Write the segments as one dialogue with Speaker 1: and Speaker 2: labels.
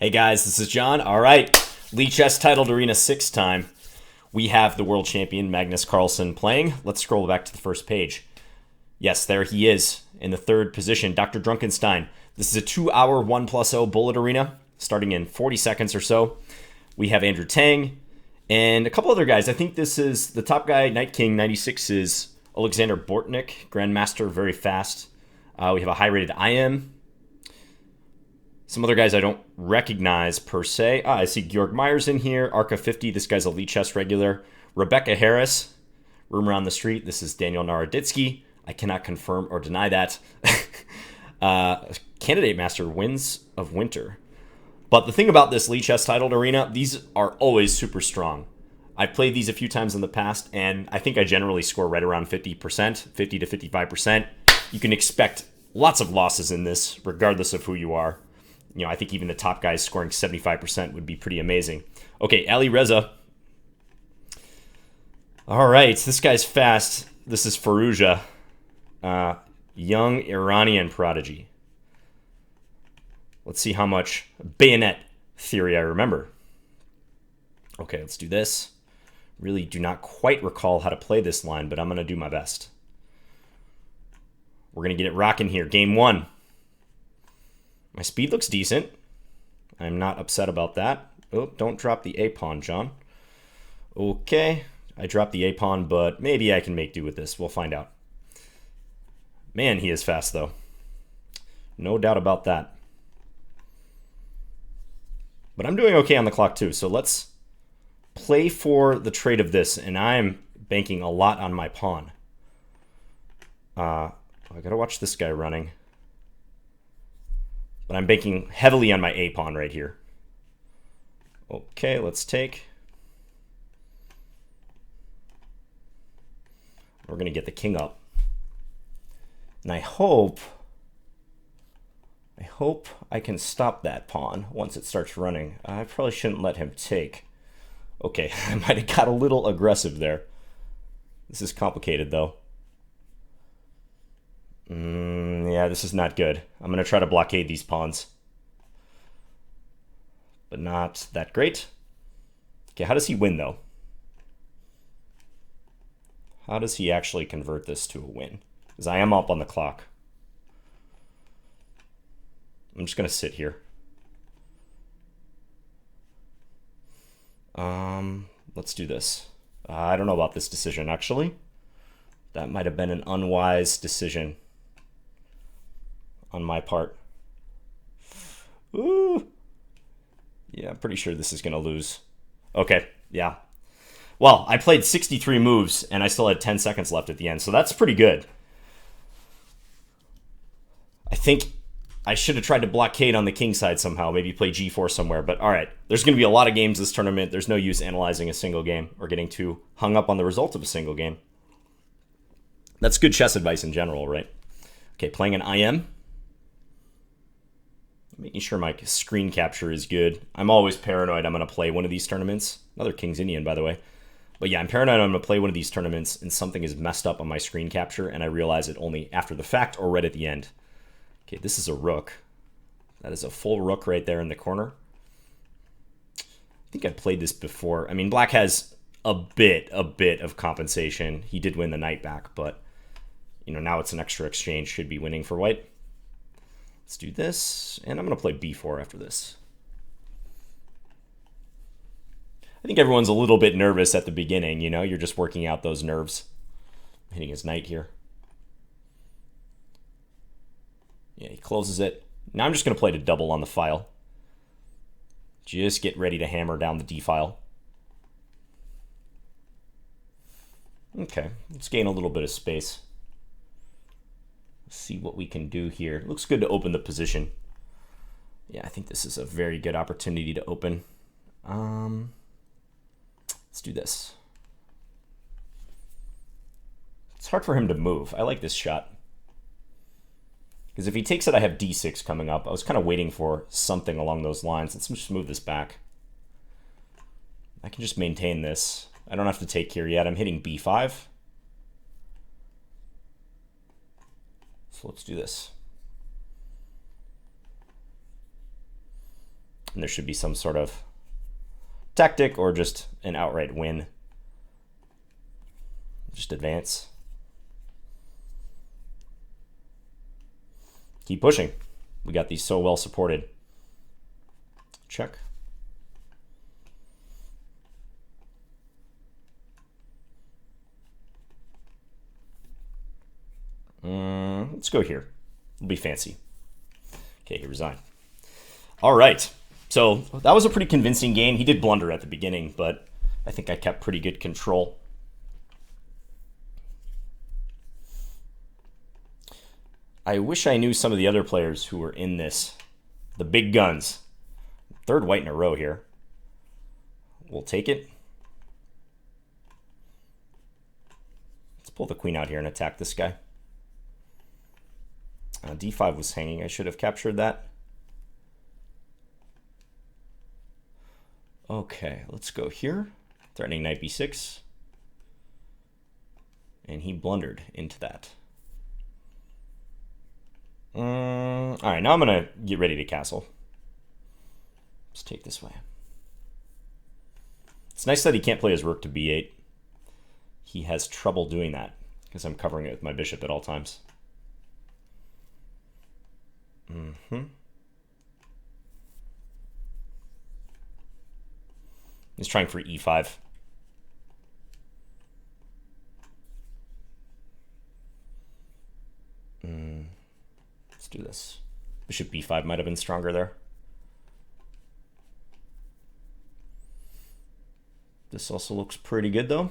Speaker 1: Hey guys, this is John. All right, Lichess Titled Arena 6 time. We have the world champion Magnus Carlsen playing. Let's scroll back to the first page. Yes, there he is in the third position, Dr. Drunkenstein. This is a 2-hour 1+0 bullet arena starting in 40 seconds or so. We have Andrew Tang and a couple other guys. I think this is the top guy, Knight King 96, is Alexander Bortnik, Grandmaster, very fast. We have a high-rated IM. Some other guys I don't recognize per se. I see Georg Myers in here. Arca 50, this guy's a Lichess regular. Rebecca Harris, rumor on the street. This is Daniel Naroditsky. I cannot confirm or deny that. Candidate Master, Winds of Winter. But the thing about this Lichess Titled Arena, these are always super strong. I've played these a few times in the past, and I think I generally score right around 50%, 50 to 55%. You can expect lots of losses in this, regardless of who you are. You know, I think even the top guys scoring 75% would be pretty amazing. Okay, Ali Reza. All right, this guy's fast. This is Farouja, young Iranian prodigy. Let's see how much bayonet theory I remember. Okay, let's do this. Really do not quite recall how to play this line, but I'm going to do my best. We're going to get it rocking here. Game one. My speed looks decent. I'm not upset about that. Oh, don't drop the A-pawn, John. Okay, I dropped the A-pawn, but maybe I can make do with this. We'll find out. Man, he is fast, though. No doubt about that. But I'm doing okay on the clock, too. So let's play for the trade of this, and I'm banking a lot on my pawn. I gotta watch this guy running. But I'm banking heavily on my A-pawn right here. Okay, let's take. We're going to get the king up. And I hope I can stop that pawn once it starts running. I probably shouldn't let him take. Okay, I might have got a little aggressive there. This is complicated, though. Yeah, this is not good. I'm going to try to blockade these pawns. But not that great. Okay, how does he win, though? How does he actually convert this to a win? Because I am up on the clock. I'm just going to sit here. Let's do this. I don't know about this decision, actually. That might have been an unwise decision on my part. Ooh. Yeah, I'm pretty sure this is going to lose. Okay, yeah. Well, I played 63 moves, and I still had 10 seconds left at the end, so that's pretty good. I think I should have tried to blockade on the king side somehow, maybe play g4 somewhere, but all right. There's going to be a lot of games this tournament. There's no use analyzing a single game or getting too hung up on the result of a single game. That's good chess advice in general, right? Okay, playing an IM. Making sure my screen capture is good. I'm always paranoid I'm going to play one of these tournaments. Another King's Indian, by the way. But yeah, I'm paranoid I'm going to play one of these tournaments and something is messed up on my screen capture and I realize it only after the fact or right at the end. Okay, this is a rook. That is a full rook right there in the corner. I think I played this before. I mean, black has a bit of compensation. He did win the knight back, but you know, now it's an extra exchange. Should be winning for white. Let's do this, and I'm going to play b4 after this. I think everyone's a little bit nervous at the beginning, you know? You're just working out those nerves. Hitting his knight here. Yeah, he closes it. Now I'm just going to play to double on the file. Just get ready to hammer down the d file. Okay, let's gain a little bit of space. See what we can do here. Looks good to open the position. Yeah, I think this is a very good opportunity to open. Let's do this. It's hard for him to move. I like this shot. Because if he takes it, I have d6 coming up. I was kind of waiting for something along those lines. Let's just move this back. I can just maintain this. I don't have to take here yet. I'm hitting b5. So let's do this. And there should be some sort of tactic or just an outright win. Just advance. Keep pushing. We got these so well supported. Check. Let's go here. It'll be fancy. Okay, he resigned. All right. So that was a pretty convincing game. He did blunder at the beginning, but I think I kept pretty good control. I wish I knew some of the other players who were in this. The big guns. Third white in a row here. We'll take it. Let's pull the queen out here and attack this guy. D5 was hanging. I should have captured that. Okay, let's go here. Threatening knight b6. And he blundered into that. All right, now I'm going to get ready to castle. Let's take this way. It's nice that he can't play his rook to b8. He has trouble doing that because I'm covering it with my bishop at all times. He's trying for e5. Let's do this. Bishop b5 might have been stronger there. This also looks pretty good though.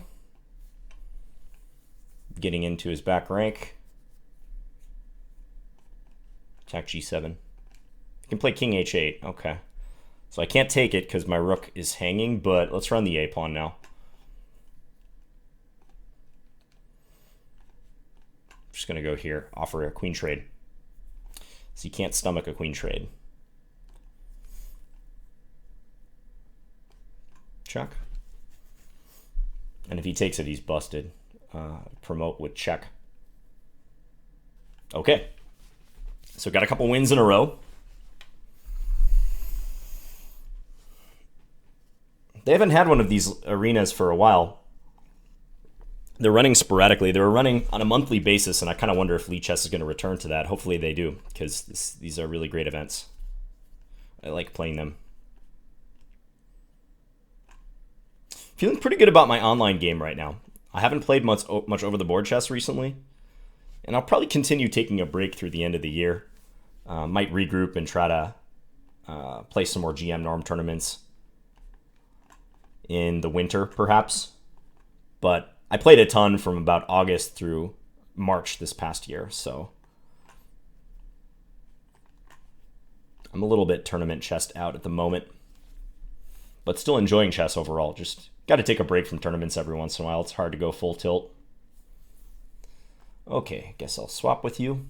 Speaker 1: Getting into his back rank. Attack g7. I can play king h8. Okay. So I can't take it because my rook is hanging, but let's run the a-pawn now. I'm just going to go here, offer a queen trade. So you can't stomach a queen trade. Check. And if he takes it, he's busted. Promote with check. Okay. So got a couple wins in a row. They haven't had one of these arenas for a while. They're running sporadically. They were running on a monthly basis, and I kind of wonder if Lichess is going to return to that. Hopefully they do, because these are really great events. I like playing them. Feeling pretty good about my online game right now. I haven't played much over the board chess recently, and I'll probably continue taking a break through the end of the year. Might regroup and try to play some more GM norm tournaments in the winter, perhaps. But I played a ton from about August through March this past year, so I'm a little bit tournament chessed out at the moment, but still enjoying chess overall. Just got to take a break from tournaments every once in a while. It's hard to go full tilt. Okay, I guess I'll swap with you.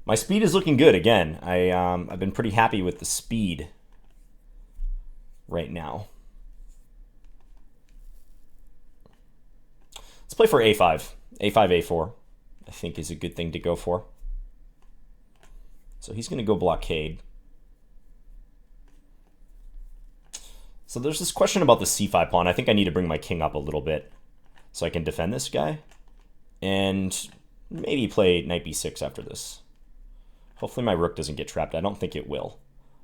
Speaker 1: My speed is looking good again. I've been pretty happy with the speed right now. Let's play for a5. a5, a4, I think is a good thing to go for. So he's going to go blockade. So there's this question about the c5 pawn. I think I need to bring my king up a little bit so I can defend this guy. And maybe play knight b6 after this. Hopefully my rook doesn't get trapped. I don't think it will.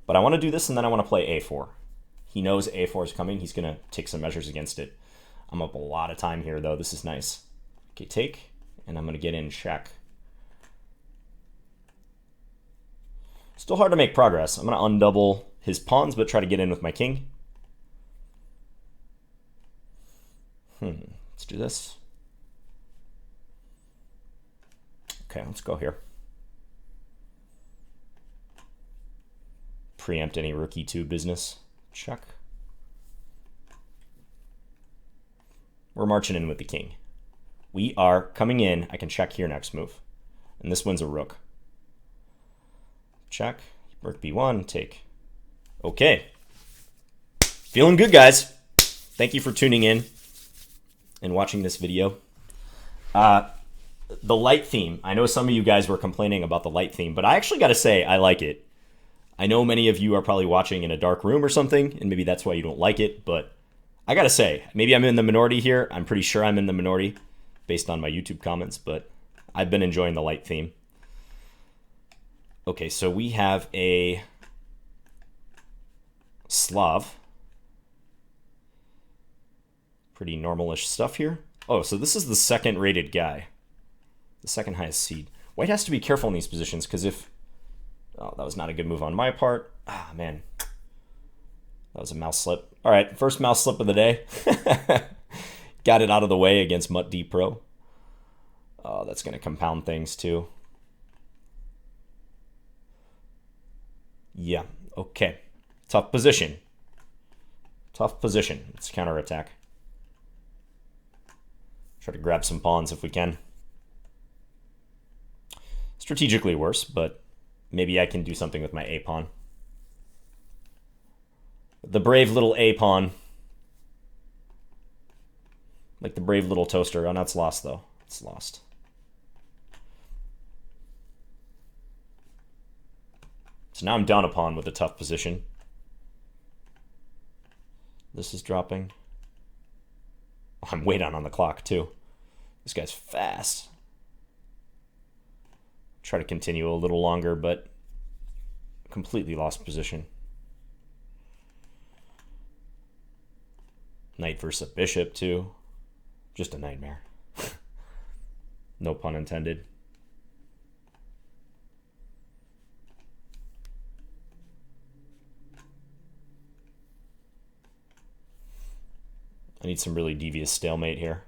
Speaker 1: But I want to do this, and then I want to play a4. He knows a4 is coming. He's going to take some measures against it. I'm up a lot of time here, though. This is nice. Okay, take, and I'm going to get in check. Still hard to make progress. I'm going to undouble his pawns, but try to get in with my king. Let's do this. Okay, let's go here. Preempt any rook e2 business. Check. We're marching in with the king. We are coming in. I can check here next move. And this wins a rook. Check. Rook b1, take. Okay. Feeling good, guys. Thank you for tuning in and watching this video. The light theme. I know some of you guys were complaining about the light theme, but I actually got to say I like it. I know many of you are probably watching in a dark room or something, and maybe that's why you don't like it, but I gotta say, maybe I'm in the minority here. I'm pretty sure I'm in the minority based on my YouTube comments, but I've been enjoying the light theme. Okay, so we have a Slav. Pretty normalish stuff here. Oh, so this is the second rated guy. The second highest seed. White has to be careful in these positions, because if... Oh, that was not a good move on my part. Ah, man. That was a mouse slip. All right, first mouse slip of the day. Got it out of the way against Mutt D Pro. Oh, that's going to compound things, too. Yeah, okay. Tough position. Tough position. Let's counterattack. Try to grab some pawns if we can. Strategically worse, but maybe I can do something with my A-pawn. The brave little A-pawn. Like the brave little toaster. Oh, no, it's lost, though. It's lost. So now I'm down a pawn with a tough position. This is dropping. Oh, I'm way down on the clock, too. This guy's fast. Try to continue a little longer, but completely lost position. Knight versus a bishop, too. Just a nightmare. No pun intended. I need some really devious stalemate here.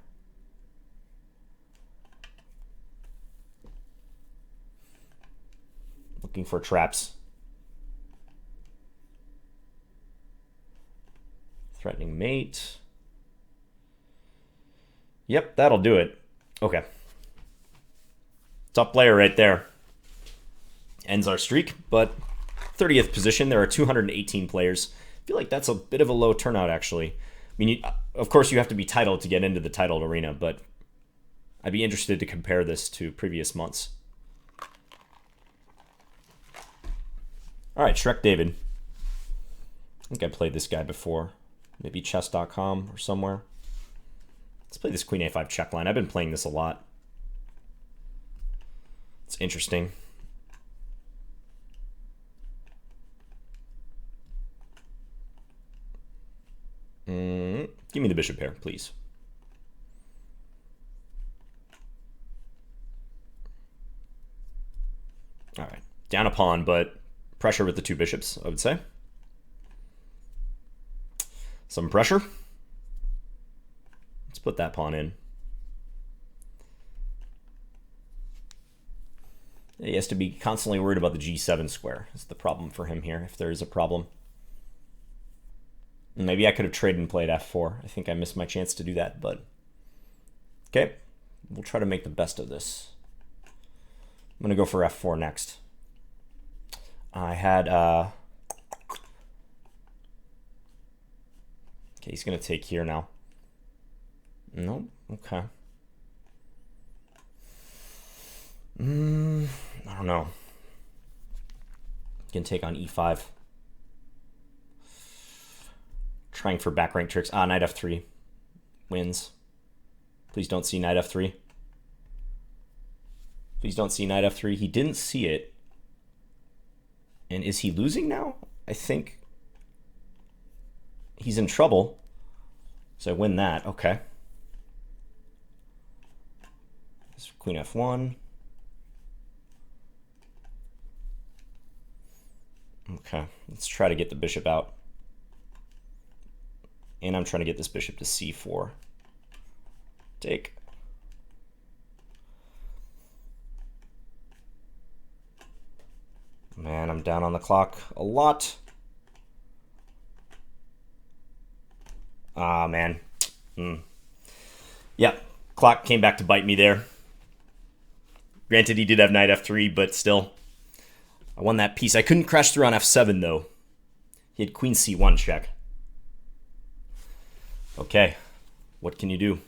Speaker 1: Looking for traps. Threatening mate. Yep, that'll do it. Okay. Top player right there. Ends our streak, but 30th position. There are 218 players. I feel like that's a bit of a low turnout, actually. I mean, of course, you have to be titled to get into the titled arena, but I'd be interested to compare this to previous months. All right, Shrek David. I think I played this guy before. Maybe chess.com or somewhere. Let's play this queen a5 check line. I've been playing this a lot. It's interesting. Give me the bishop pair, please. All right. Down a pawn, but pressure with the two bishops, I would say. Some pressure. Let's put that pawn in. He has to be constantly worried about the g7 square. That's the problem for him here, if there is a problem. Maybe I could have traded and played f4. I think I missed my chance to do that, but... Okay, we'll try to make the best of this. I'm going to go for f4 next. I had... Okay, he's going to take here now. Nope, okay. I don't know. You can take on e5. Trying for back rank tricks. Ah, knight f3 wins. Please don't see knight f3. Please don't see knight f3. He didn't see it. And is he losing now? I think he's in trouble. So I win that. Okay. Queen f1. Okay, let's try to get the bishop out. And I'm trying to get this bishop to c4. Take. Man, I'm down on the clock a lot. Ah, man. Yeah, clock came back to bite me there. Granted, he did have knight f3, but still. I won that piece. I couldn't crash through on f7, though. He had queen c1 check. Okay, what can you do?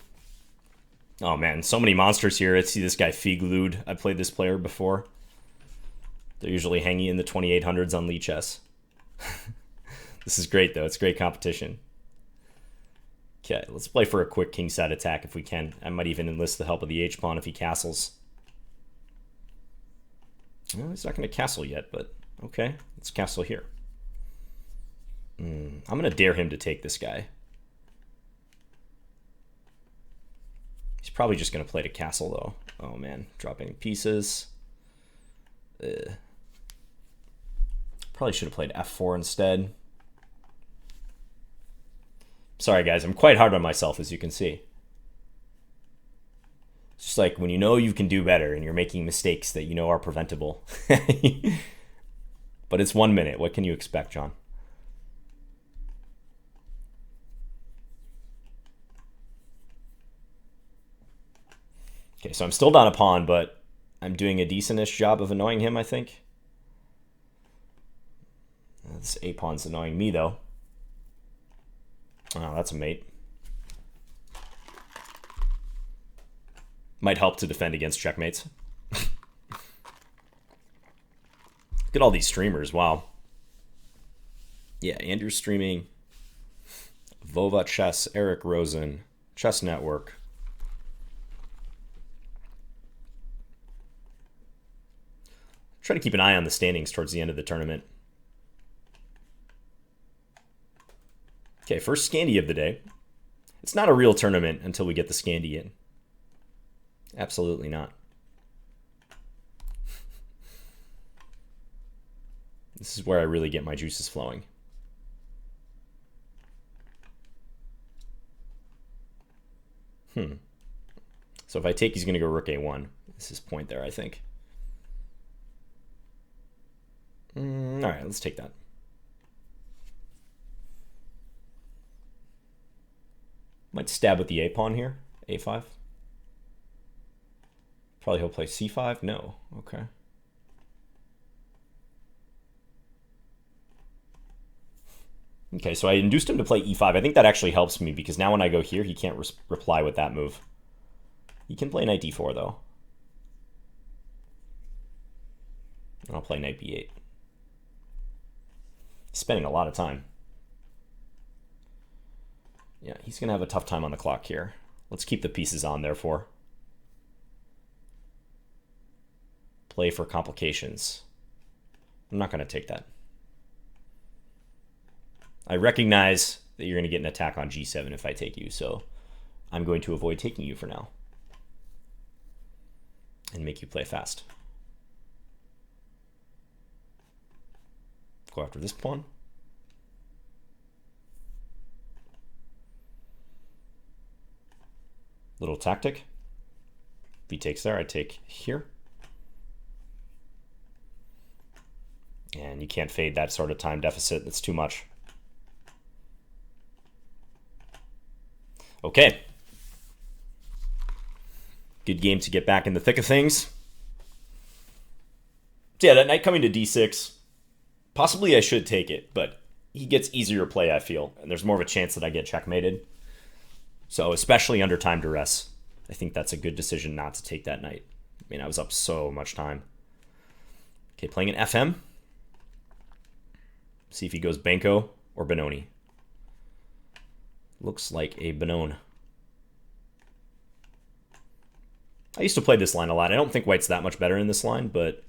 Speaker 1: Oh man, so many monsters here. I see this guy Figlude. I played this player before. They're usually hanging in the 2800s on Lichess. This is great, though. It's great competition. Okay, let's play for a quick kingside attack if we can. I might even enlist the help of the h-pawn if he castles. Well, he's not going to castle yet, but okay. Let's castle here. I'm going to dare him to take this guy. He's probably just going to play to castle, though. Oh, man. Dropping pieces. Probably should have played f4 instead. Sorry, guys. I'm quite hard on myself, as you can see. It's just like when you know you can do better and you're making mistakes that you know are preventable. But it's 1 minute. What can you expect, John? Okay, so I'm still down a pawn, but I'm doing a decentish job of annoying him, I think. This a-pawn's annoying me, though. Oh, that's a mate. Might help to defend against checkmates. Look at all these streamers, wow. Yeah, Andrew's streaming. Vova Chess, Eric Rosen, Chess Network. Try to keep an eye on the standings towards the end of the tournament. Okay, first Scandi of the day. It's not a real tournament until we get the Scandi in. Absolutely not. This is where I really get my juices flowing. So if I take, he's going to go rook a1. This is point there, I think. All right, let's take that. Might stab with the a-pawn here. a5. Probably he'll play c5. No. Okay. Okay, so I induced him to play e5. I think that actually helps me because now when I go here, he can't reply with that move. He can play knight d4, though. And I'll play knight b8. He's spending a lot of time. Yeah, he's going to have a tough time on the clock here. Let's keep the pieces on, therefore. Play for complications. I'm not going to take that. I recognize that you're going to get an attack on g7 if I take you, so I'm going to avoid taking you for now. And make you play fast. Go after this pawn. Little tactic. If he takes there, I take here. And you can't fade that sort of time deficit. That's too much. Okay. Good game to get back in the thick of things. So yeah, that knight coming to d6. Possibly I should take it, but he gets easier play, I feel. And there's more of a chance that I get checkmated. So especially under time duress, I think that's a good decision not to take that knight. I mean, I was up so much time. Okay, playing an FM. See if he goes Benko or Benoni. Looks like a Benone. I used to play this line a lot. I don't think white's that much better in this line, but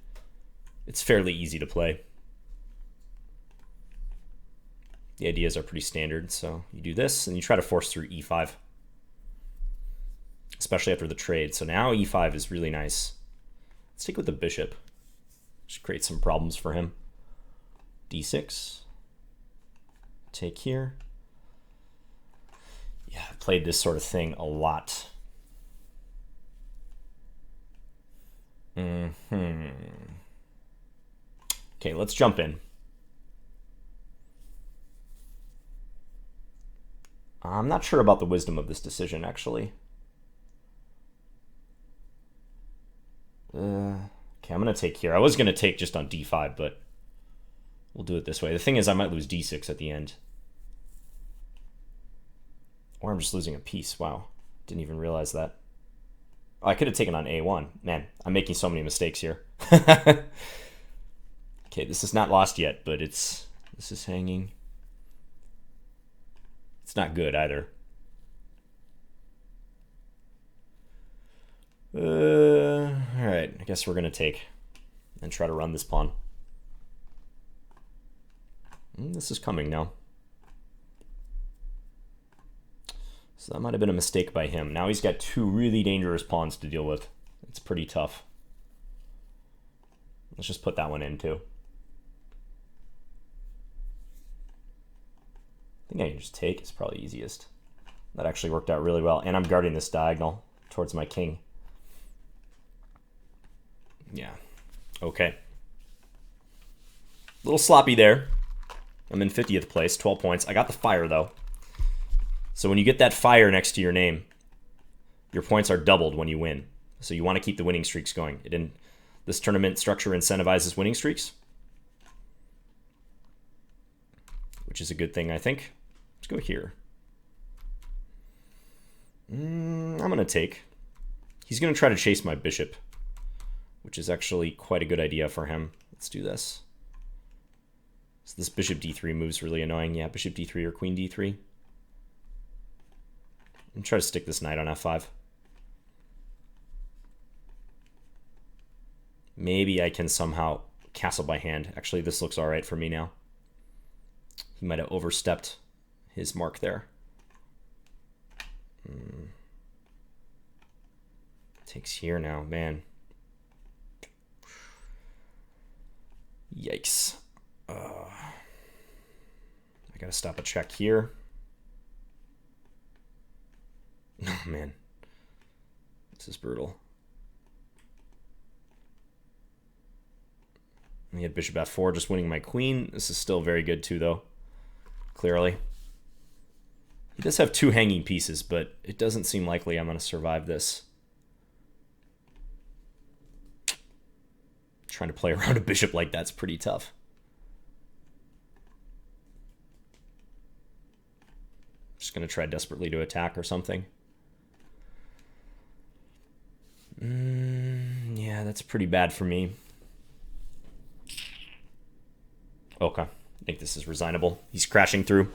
Speaker 1: it's fairly easy to play. The ideas are pretty standard, so you do this, and you try to force through e5. Especially after the trade. So now e5 is really nice. Let's take with the bishop. Just create some problems for him. d6. Take here. Yeah, I've played this sort of thing a lot. Okay, let's jump in. I'm not sure about the wisdom of this decision, actually. Okay, I'm going to take here. I was going to take just on d5, but we'll do it this way. The thing is, I might lose d6 at the end. Or I'm just losing a piece. Wow. Didn't even realize that. Oh, I could have taken on a1. Man, I'm making so many mistakes here. Okay, this is not lost yet, but this is hanging. It's not good either. Alright, I guess we're going to take and try to run this pawn. This is coming now. So that might have been a mistake by him. Now he's got two really dangerous pawns to deal with. It's pretty tough. Let's just put that one in too. I think I can just take. It's probably easiest. That actually worked out really well. And I'm guarding this diagonal towards my king. Yeah. Okay. A little sloppy there. I'm in 50th place, 12 points. I got the fire, though. So when you get that fire next to your name, your points are doubled when you win. So you want to keep the winning streaks going. This tournament structure incentivizes winning streaks, which is a good thing, I think. Let's go here. I'm going to take. He's going to try to chase my bishop, which is actually quite a good idea for him. Let's do this. So this bishop d3 move's really annoying. Yeah, bishop d3 or queen d3. I'm trying to stick this knight on f5. Maybe I can somehow castle by hand. Actually, this looks all right for me now. He might have overstepped his mark there. Takes here now, man. Yikes. I gotta stop a check here. Oh, man. This is brutal. He had bishop f4, just winning my queen. This is still very good too, though. Clearly. He does have two hanging pieces, but it doesn't seem likely I'm going to survive this. Trying to play around a bishop like that's pretty tough. Just going to try desperately to attack or something. Yeah, that's pretty bad for me. Okay, I think this is resignable. He's crashing through.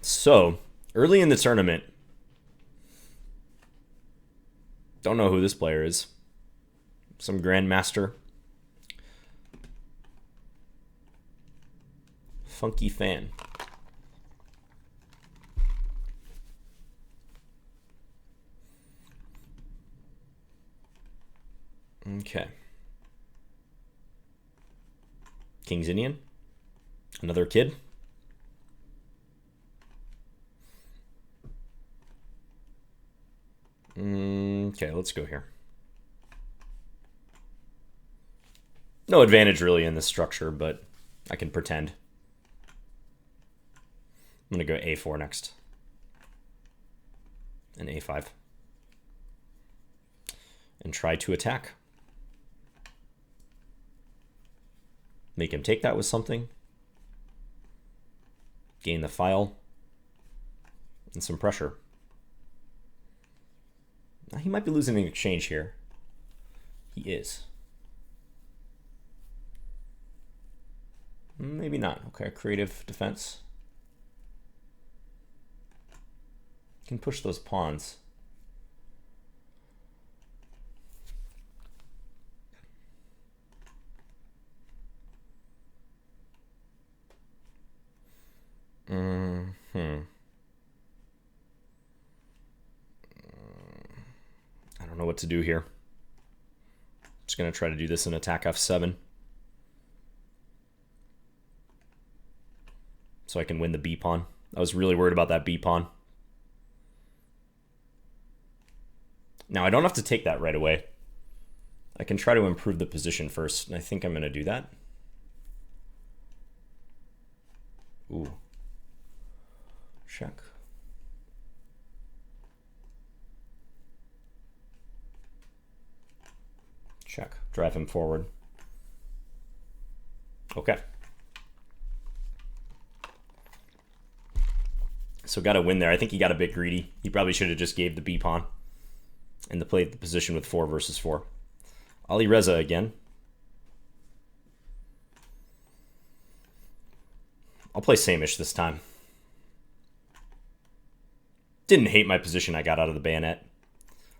Speaker 1: So, early in the tournament, don't know who this player is. Some grandmaster. Funky fan. Okay. King's Indian. Another kid. Okay, let's go here. No advantage really in this structure, but I can pretend. I'm going to go a4 next. And a5. And try to attack. Make him take that with something. Gain the file. And some pressure. He might be losing the exchange here. He is. Maybe not. Okay, creative defense. Can push those pawns. I don't know what to do here. I'm just going to try to do this in attack f7. So I can win the b pawn. I was really worried about that b pawn. Now I don't have to take that right away. I can try to improve the position first, and I think I'm going to do that. Ooh. Check. Check. Drive him forward. Okay. So got to win there. I think he got a bit greedy. He probably should have just gave the b pawn. And to play the position with 4 versus 4. Ali Reza again. I'll play Samish this time. Didn't hate my position I got out of the bayonet.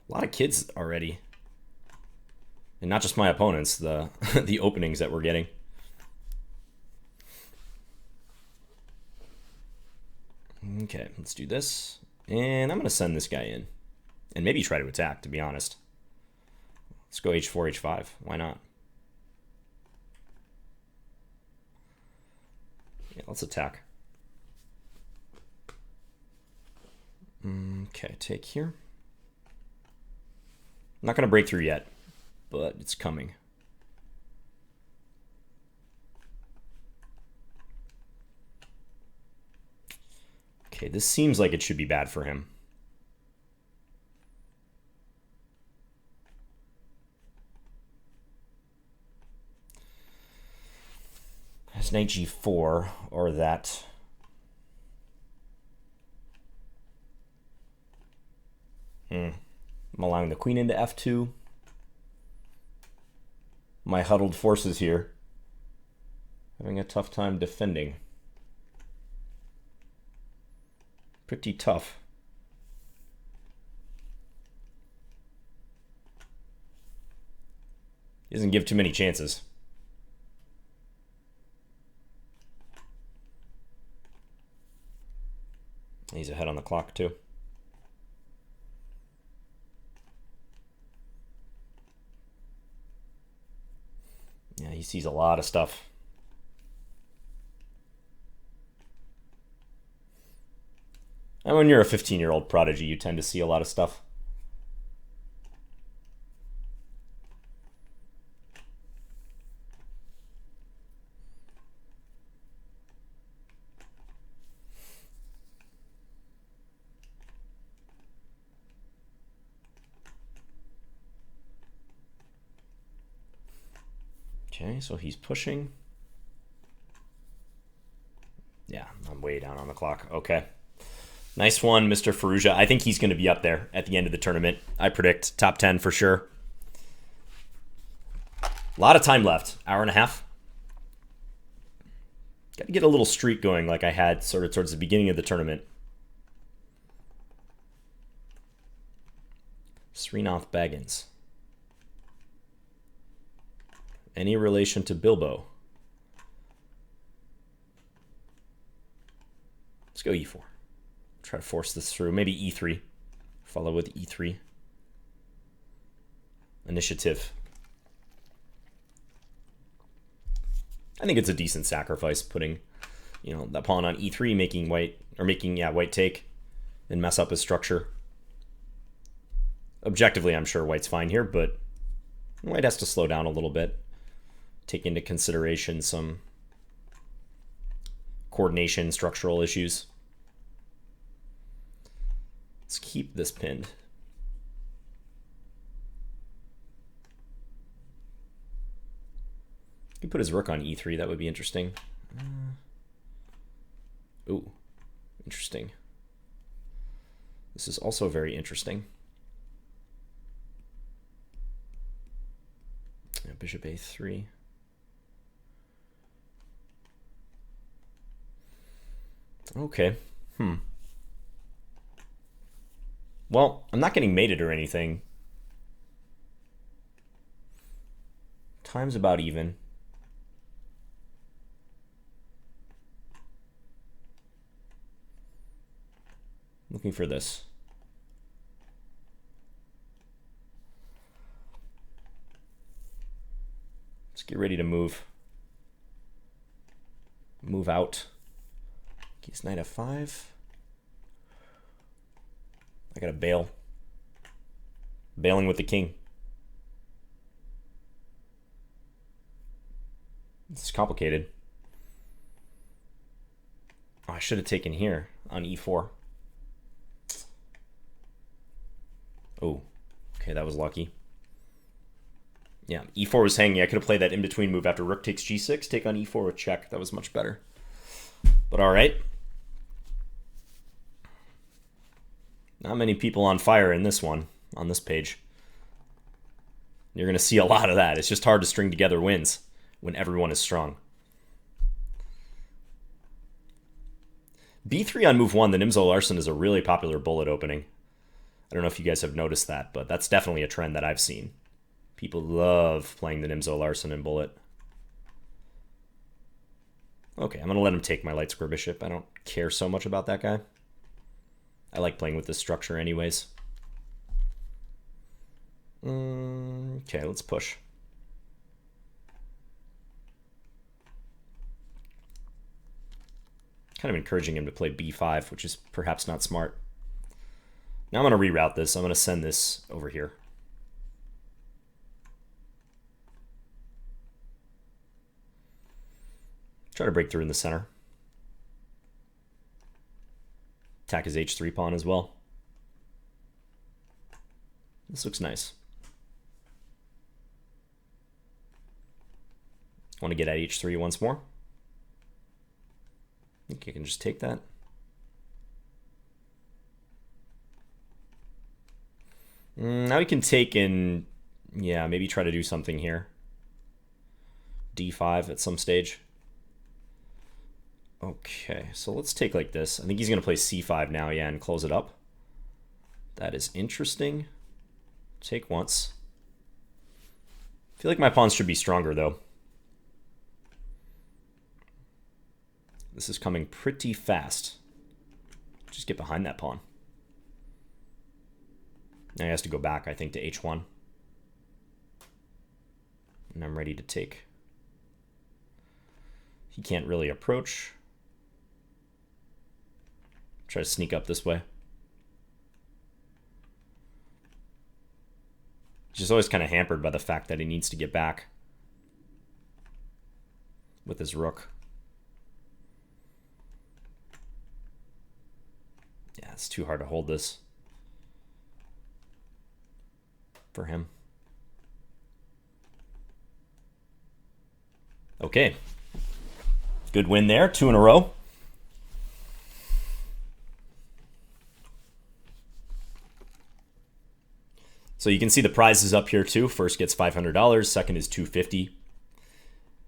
Speaker 1: A lot of kids already. And not just my opponents, the the openings that we're getting. Okay, let's do this. And I'm going to send this guy in. And maybe try to attack, to be honest. Let's go h4, h5. Why not? Yeah, let's attack. Okay, take here. I'm not going to break through yet, but it's coming. Okay, this seems like it should be bad for him. Has knight g4 or that. I'm allowing the queen into f2. My huddled forces here. Having a tough time defending. Pretty tough. He doesn't give too many chances. He's ahead on the clock too. Yeah, he sees a lot of stuff. And when you're a 15-year-old prodigy, you tend to see a lot of stuff. Okay, so he's pushing. Yeah, I'm way down on the clock. Okay. Nice one, Mr. Firouzja. I think he's going to be up there at the end of the tournament. I predict top 10 for sure. A lot of time left. Hour and a half. Got to get a little streak going like I had sort of towards the beginning of the tournament. Srinath Baggins. Any relation to Bilbo? Let's go e4. Try to force this through. Maybe e3. Follow with e3. Initiative. I think it's a decent sacrifice putting, you know, that pawn on e3, making white, or making, yeah, white take and mess up his structure. Objectively, I'm sure white's fine here, but white has to slow down a little bit. Take into consideration some coordination, structural issues. Let's keep this pinned. He could put his rook on e3. That would be interesting. Ooh, interesting. This is also very interesting. Yeah, bishop a3. Okay. Well, I'm not getting mated or anything. Time's about even. Looking for this. Let's get ready to move. Move out. He's knight f5. I gotta bail. Bailing with the king. This is complicated. Oh, I should have taken here on e4. Oh, okay, that was lucky. Yeah, e4 was hanging. I could have played that in-between move after rook takes g6, take on e4 with check. That was much better. But all right. Not many people on fire in this one. on this page. You're going to see a lot of that. It's just hard to string together wins when everyone is strong. B3 on move 1, the Nimzo Larsen is a really popular bullet opening. I don't know if you guys have noticed that, but that's definitely a trend that I've seen. People love playing the Nimzo Larsen in bullet. Okay, I'm going to let him take my light square bishop. I don't care so much about that guy. I like playing with this structure anyways. Okay, let's push. Kind of encouraging him to play b5, which is perhaps not smart. Now I'm going to reroute this. I'm going to send this over here. Try to break through in the center. Attack his h3 pawn as well. This looks nice. Want to get at h3 once more. I think you can just take that. Now we can take and, yeah, maybe try to do something here. d5 at some stage. Okay, so let's take like this. I think he's going to play c5 now, yeah, and close it up. That is interesting. Take once. I feel like my pawns should be stronger, though. This is coming pretty fast. Just get behind that pawn. Now he has to go back, I think, to h1. And I'm ready to take. He can't really approach. Try to sneak up this way. Just always kind of hampered by the fact that he needs to get back with his rook. Yeah, it's too hard to hold this for him. Okay. Good win there, 2 in a row. So you can see the prizes up here too. First gets $500, second is $250.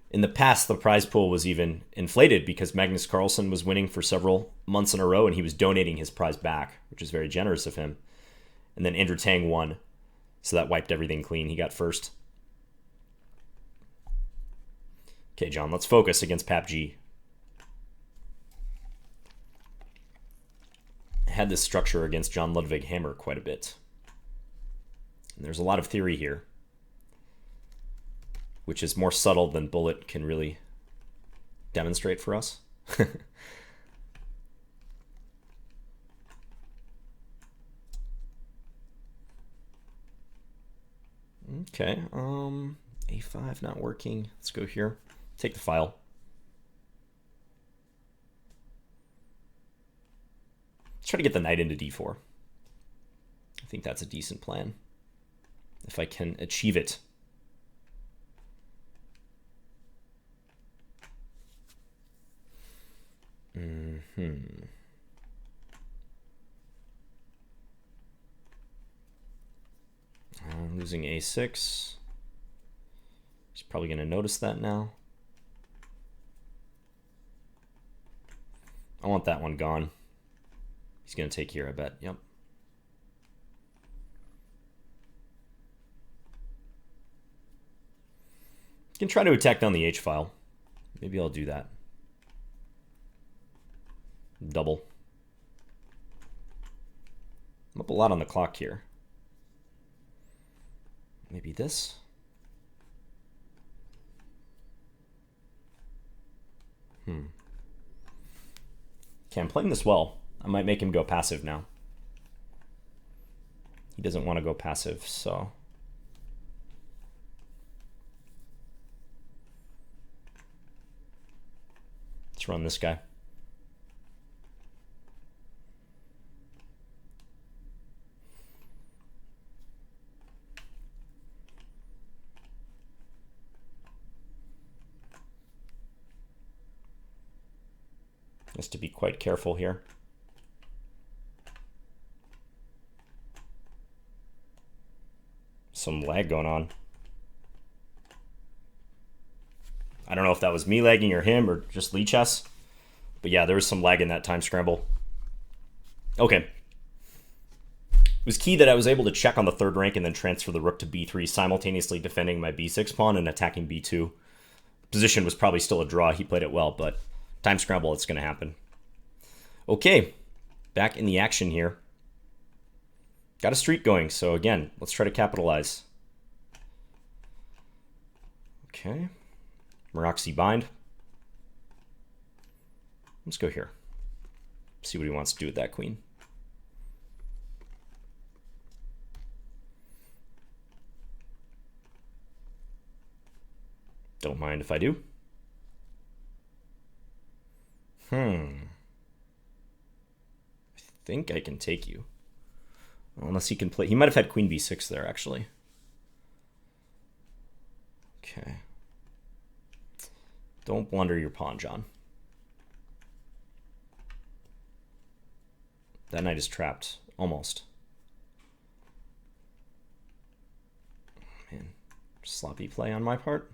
Speaker 1: In the past, the prize pool was even inflated because Magnus Carlsen was winning for several months in a row and he was donating his prize back, which is very generous of him. And then Andrew Tang won, so that wiped everything clean. He got first. Okay, John, let's focus against PapG. I had this structure against John Ludwig Hammer quite a bit. And there's a lot of theory here, which is more subtle than Bullet can really demonstrate for us. Okay, a5 not working. Let's go here. Take the file. Let's try to get the knight into d4. I think that's a decent plan, if I can achieve it. Losing a6. He's probably going to notice that now. I want that one gone. He's going to take here, I bet. Yep. You can try to attack down the H file. Maybe I'll do that. Double. I'm up a lot on the clock here. Maybe this. Okay, I'm playing this well. I might make him go passive now. He doesn't want to go passive, so... let's run this guy. Has to be quite careful here. some lag going on. I don't know if that was me lagging or him or just Lichess. But yeah, there was some lag in that time scramble. Okay. It was key that I was able to check on the third rank and then transfer the rook to b3, simultaneously defending my b6 pawn and attacking b2. Position was probably still a draw. He played it well, but time scramble, it's going to happen. Okay, back in the action here. Got a streak going, so again, let's try to capitalize. Okay. Moroxy bind. Let's go here. See what he wants to do with that queen. Don't mind if I do. I think I can take you. Unless he can play. He might have had queen b6 there, actually. Okay. Don't blunder your pawn, John. That knight is trapped. Almost. Man, sloppy play on my part.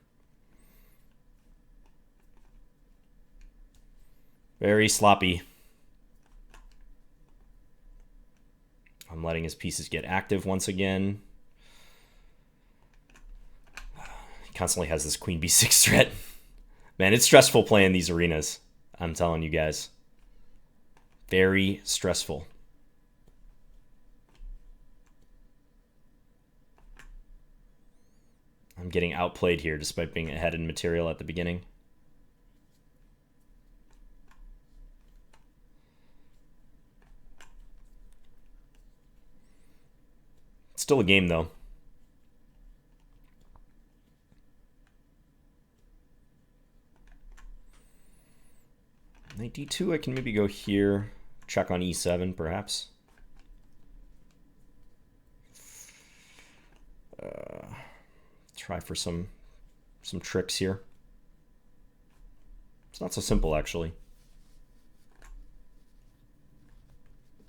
Speaker 1: Very sloppy. I'm letting his pieces get active once again. He constantly has this queen b6 threat. Man, it's stressful playing these arenas. I'm telling you guys. Very stressful. I'm getting outplayed here despite being ahead in material at the beginning. Still a game, though. Knight d2, I can maybe go here. Check on e7, perhaps. Try for some tricks here. It's not so simple, actually.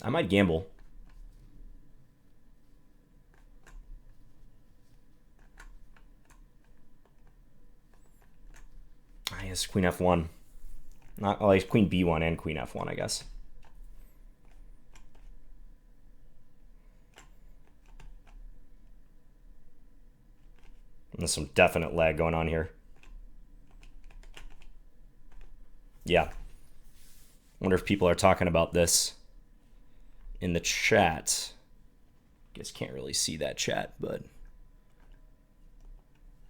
Speaker 1: I might gamble. Yes, queen f1. Not like queen b1 and queen f1, I guess. There's some definite lag going on here. Yeah. Wonder if people are talking about this in the chat. Guess can't really see that chat, but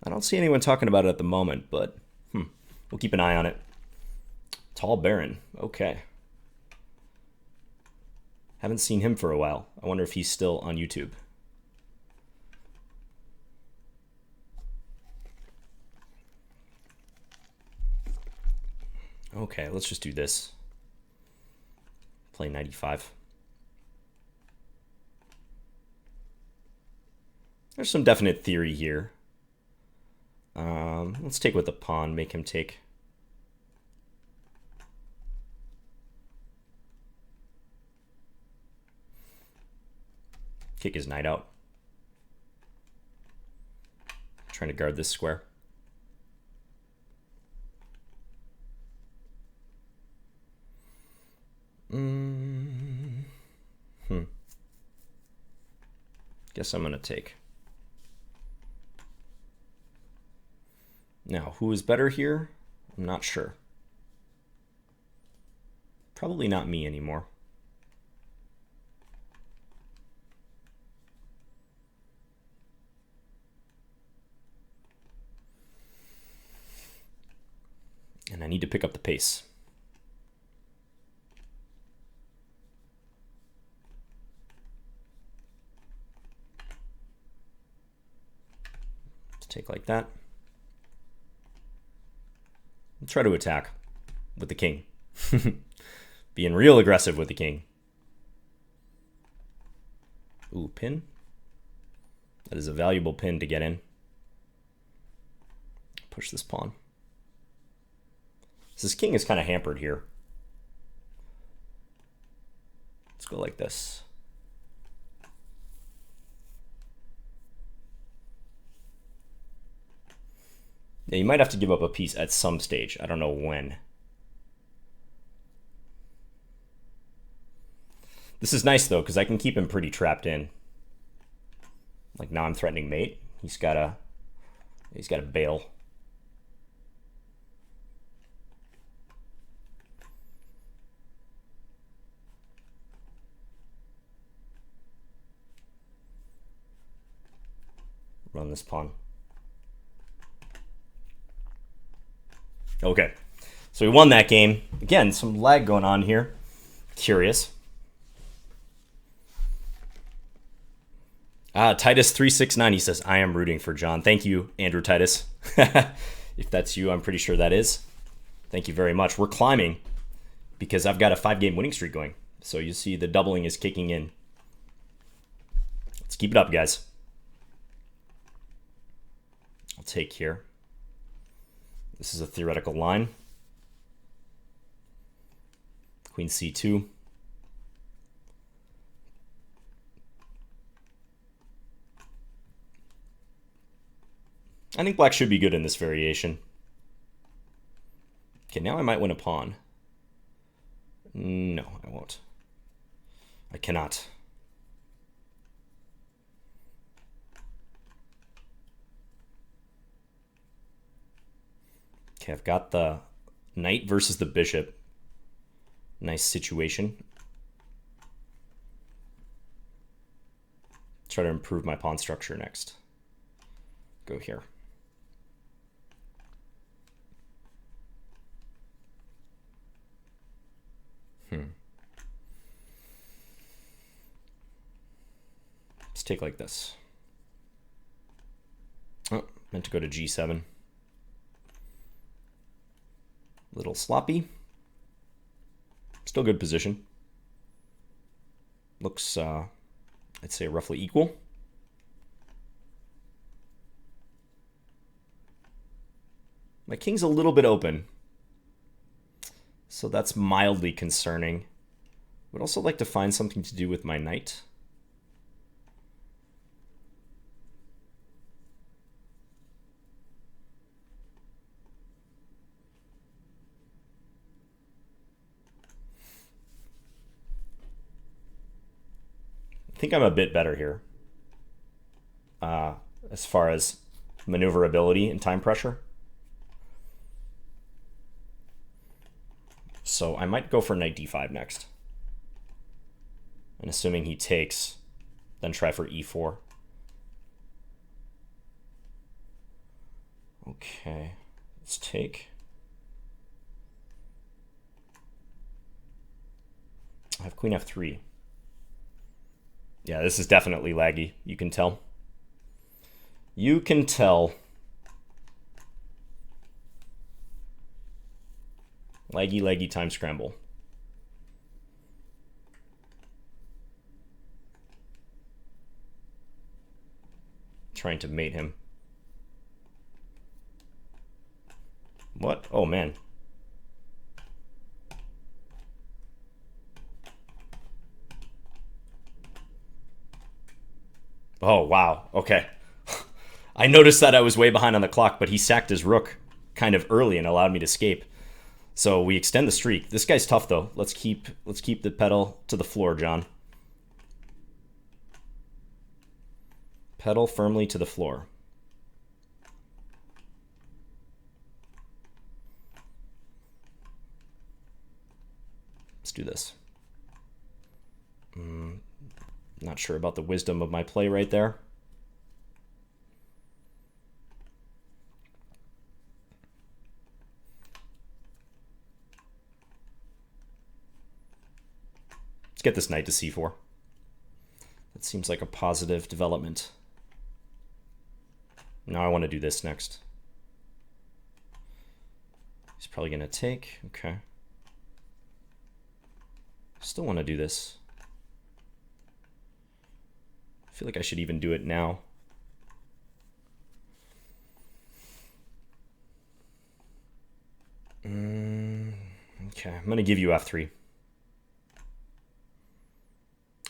Speaker 1: I don't see anyone talking about it at the moment, but we'll keep an eye on it. Tall Baron. Okay. Haven't seen him for a while. I wonder if he's still on YouTube. Okay, let's just do this. Play 95. There's some definite theory here. Let's take with the pawn, make him take. Kick his knight out. Trying to guard this square. Guess I'm going to take. Now, who is better here? I'm not sure. Probably not me anymore. And I need to pick up the pace. Let's take like that. Try to attack with the king. Being real aggressive with the king. Ooh, pin. That is a valuable pin to get in. Push this pawn. So this king is kind of hampered here. Let's go like this. Yeah, you might have to give up a piece at some stage. I don't know when. This is nice, though, because I can keep him pretty trapped in. Like, now I'm threatening mate. He's got to bail. Run this pawn. Okay. So we won that game. Again, some lag going on here. Curious. Titus369, he says, I am rooting for John. Thank you, Andrew Titus. If that's you, I'm pretty sure that is. Thank you very much. We're climbing because I've got a 5-game winning streak going. So you see the doubling is kicking in. Let's keep it up, guys. I'll take here. This is a theoretical line. Queen c2. I think black should be good in this variation. Okay, now I might win a pawn. No, I won't. I cannot. Okay, I've got the knight versus the bishop. Nice situation. Try to improve my pawn structure next. Go here. Let's take like this. Oh, meant to go to g7. Little sloppy. Still good position. Looks, I'd say, roughly equal. My king's a little bit open, so that's mildly concerning. Would also like to find something to do with my knight. I think I'm a bit better here as far as maneuverability and time pressure. So I might go for knight d5 next. And assuming he takes, then try for e4. Okay, let's take. I have queen f3. Yeah, this is definitely laggy. You can tell. You can tell. Laggy, laggy time scramble. Trying to mate him. What? Oh, man. Oh, wow. Okay. I noticed that I was way behind on the clock, but he sacked his rook kind of early and allowed me to escape. So we extend the streak. This guy's tough, though. Let's keep the pedal to the floor, John. Pedal firmly to the floor. Let's do this. Not sure about the wisdom of my play right there. Let's get this knight to c4. That seems like a positive development. Now I want to do this next. He's probably going to take. Okay. Still want to do this. I feel like I should even do it now. Okay, I'm going to give you f3.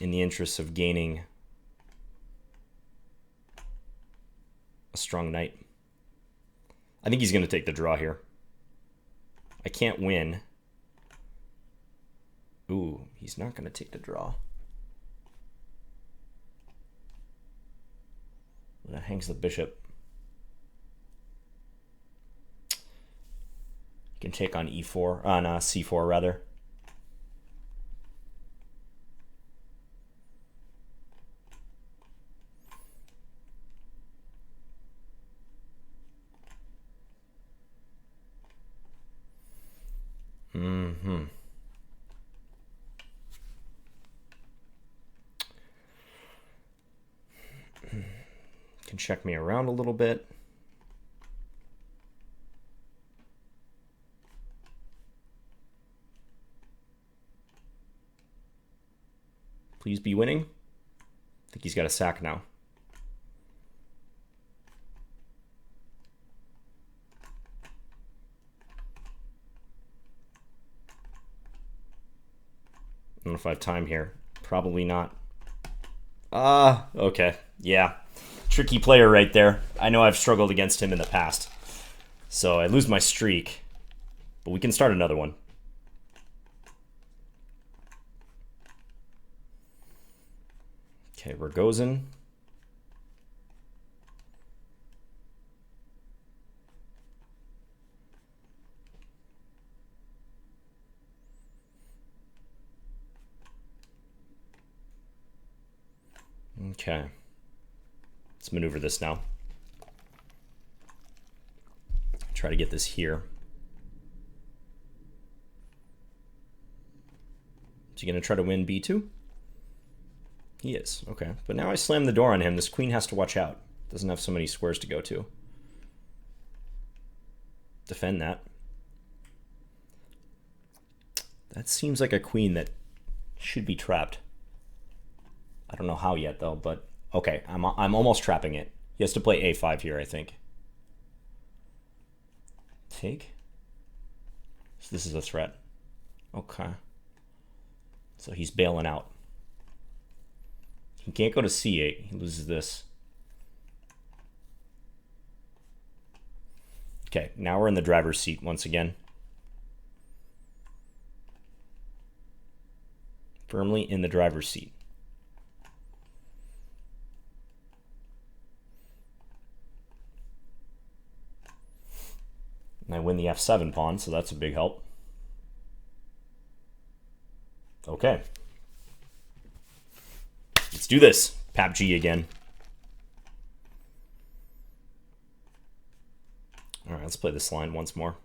Speaker 1: In the interest of gaining a strong knight. I think he's going to take the draw here. I can't win. Ooh, he's not going to take the draw. That hangs the bishop. You can take on e4, on c4 rather. Can check me around a little bit. Please be winning. I think he's got a sack now. I don't know if I have time here. Probably not. Okay. Yeah. Tricky player right there. I know I've struggled against him in the past. So I lose my streak. But we can start another one. Okay, Rogozin. Okay. Let's maneuver this now. Try to get this here. Is he going to try to win b2? He is. Okay. But now I slam the door on him. This queen has to watch out. Doesn't have so many squares to go to. Defend that. That seems like a queen that should be trapped. I don't know how yet, though, but okay, I'm almost trapping it. He has to play a5 here, I think. Take? So this is a threat. Okay. So he's bailing out. He can't go to c8. He loses this. Okay, now we're in the driver's seat once again. Firmly in the driver's seat. And I win the f7 pawn, so that's a big help. Okay. Let's do this. PABG again. All right, let's play this line once more.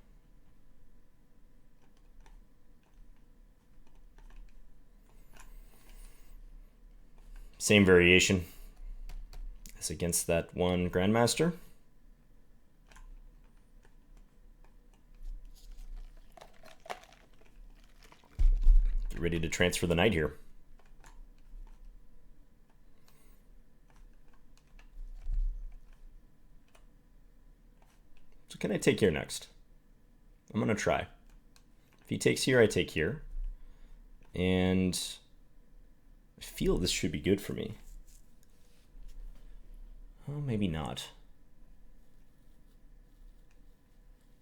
Speaker 1: Same variation as against that one Grandmaster. Get ready to transfer the knight here. So can I take here next? I'm going to try. If he takes here, I take here. And I feel this should be good for me. Well, maybe not.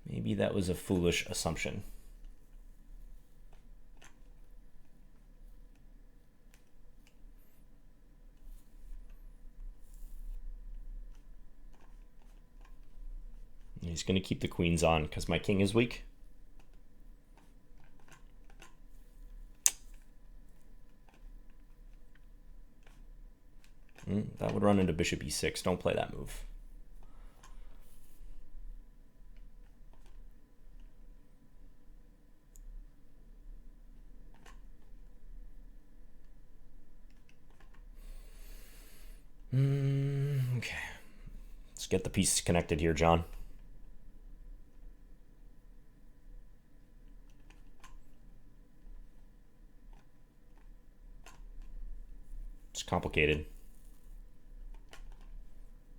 Speaker 1: Maybe that was a foolish assumption. He's going to keep the queens on because my king is weak. That would run into bishop e6. Don't play that move. Okay. Let's get the pieces connected here, John. It's complicated.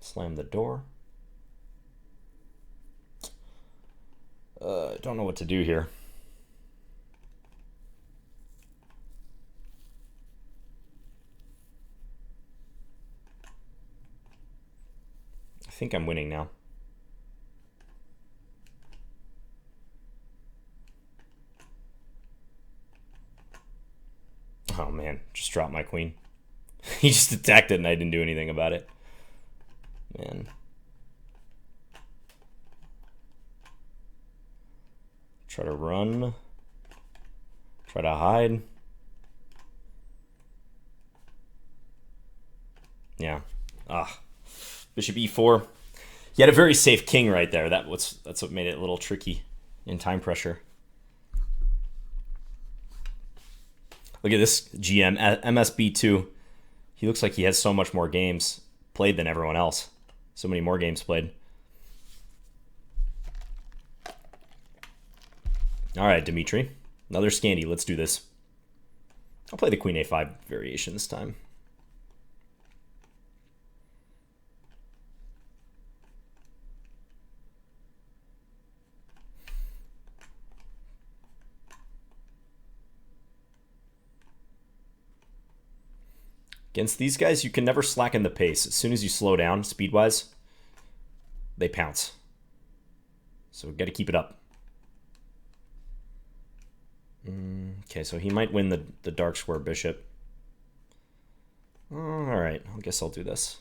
Speaker 1: Slam the door. I don't know what to do here. I think I'm winning now. dropped my queen. He just attacked it and I didn't do anything about it. Man. Try to run. Try to hide. Yeah. Bishop e4. He had a very safe king right there. That's what made it a little tricky in time pressure. Look at this GM, MSB2. He looks like he has so much more games played than everyone else. So many more games played. All right, Dimitri. Another Scandi. Let's do this. I'll play the Queen A5 variation this time. Against these guys, you can never slacken the pace. As soon as you slow down, speed-wise, they pounce. So we've got to keep it up. Okay, so he might win the dark square bishop. All right, I guess I'll do this.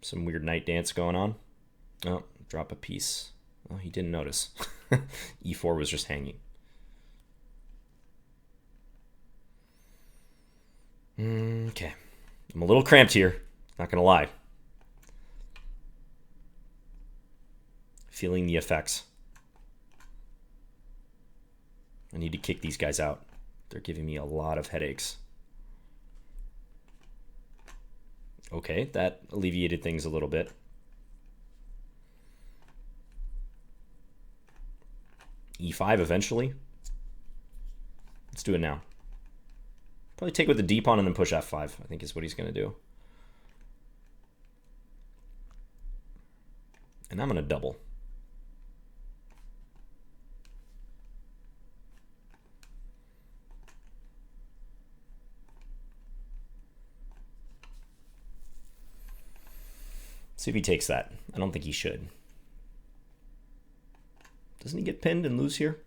Speaker 1: Some weird knight dance going on. Oh, drop a piece. Oh, he didn't notice. E4 was just hanging. Okay. I'm a little cramped here. Not going to lie. Feeling the effects. I need to kick these guys out. They're giving me a lot of headaches. Okay, that alleviated things a little bit. E5 eventually. Let's do it now. Probably take with the d pawn and then push f5, I think is what he's going to do. And I'm going to double. See if he takes that. I don't think he should. Doesn't he get pinned and lose here?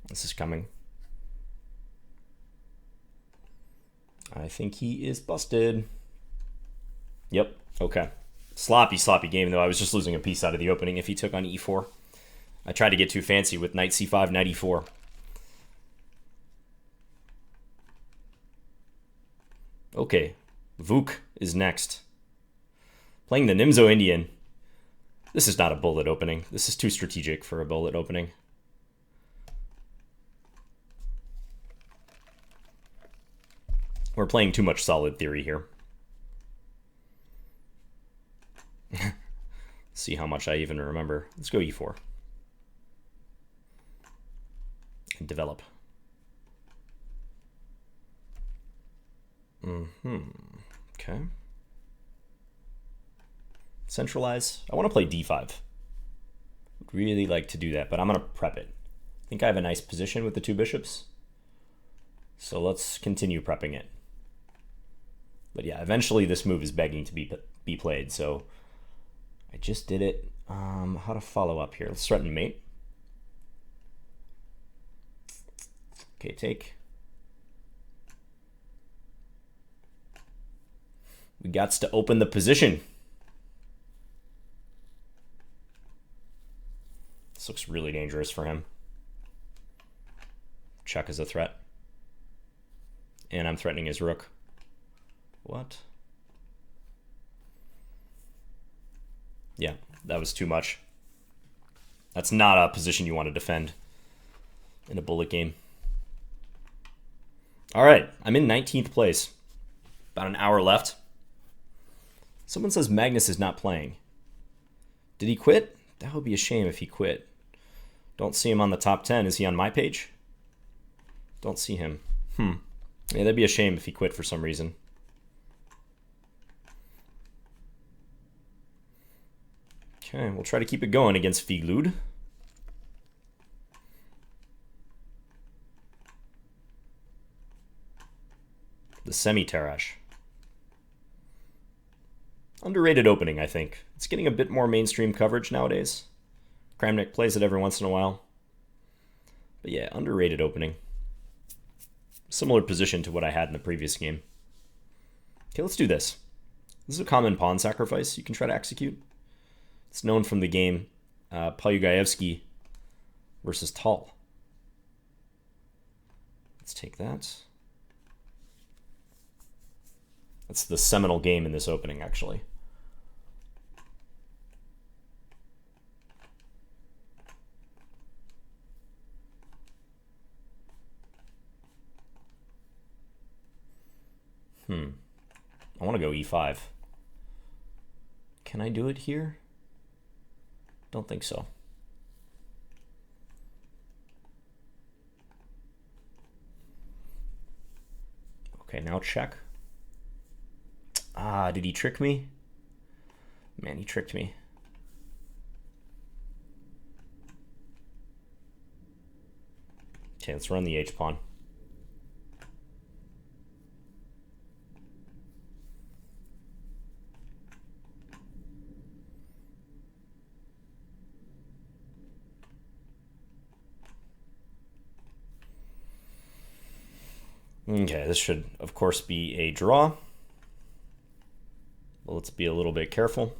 Speaker 1: This is coming. I think he is busted. Yep, okay. Sloppy game, though. I was just losing a piece out of the opening if he took on e4. I tried to get too fancy with knight c5, knight e4. Okay, Vuk is next. Playing the Nimzo Indian. This is not a bullet opening. This is too strategic for a bullet opening. We're playing too much solid theory here. See how much I even remember. Let's go e4. And develop. Okay. Centralize. I want to play d5. Would really like to do that, but I'm going to prep it. I think I have a nice position with the two bishops. So let's continue prepping it. But yeah, eventually this move is begging to be played, so I just did it. How to follow up here? Let's threaten mate. Okay, take. We got to open the position. This looks really dangerous for him. Check is a threat. And I'm threatening his rook. What? Yeah, that was too much. That's not a position you want to defend in a bullet game. All right, I'm in 19th place. About an hour left. Someone says Magnus is not playing. Did he quit? That would be a shame if he quit. Don't see him on the top 10. Is he on my page? Don't see him. Yeah, that'd be a shame if he quit for some reason. Okay, we'll try to keep it going against Figlud. The semi-Tarrasch. Underrated opening, I think. It's getting a bit more mainstream coverage nowadays. Kramnik plays it every once in a while. But yeah, underrated opening. Similar position to what I had in the previous game. Okay, let's do this. This is a common pawn sacrifice you can try to execute. It's known from the game Polygaevsky versus Tal. Let's take that. That's the seminal game in this opening, actually. I want to go e5. Can I do it here? Don't think so. Okay, now check. Ah, did he trick me? Man, he tricked me. Okay, let's run the h-pawn. Okay, this should, of course, be a draw. Well, let's be a little bit careful.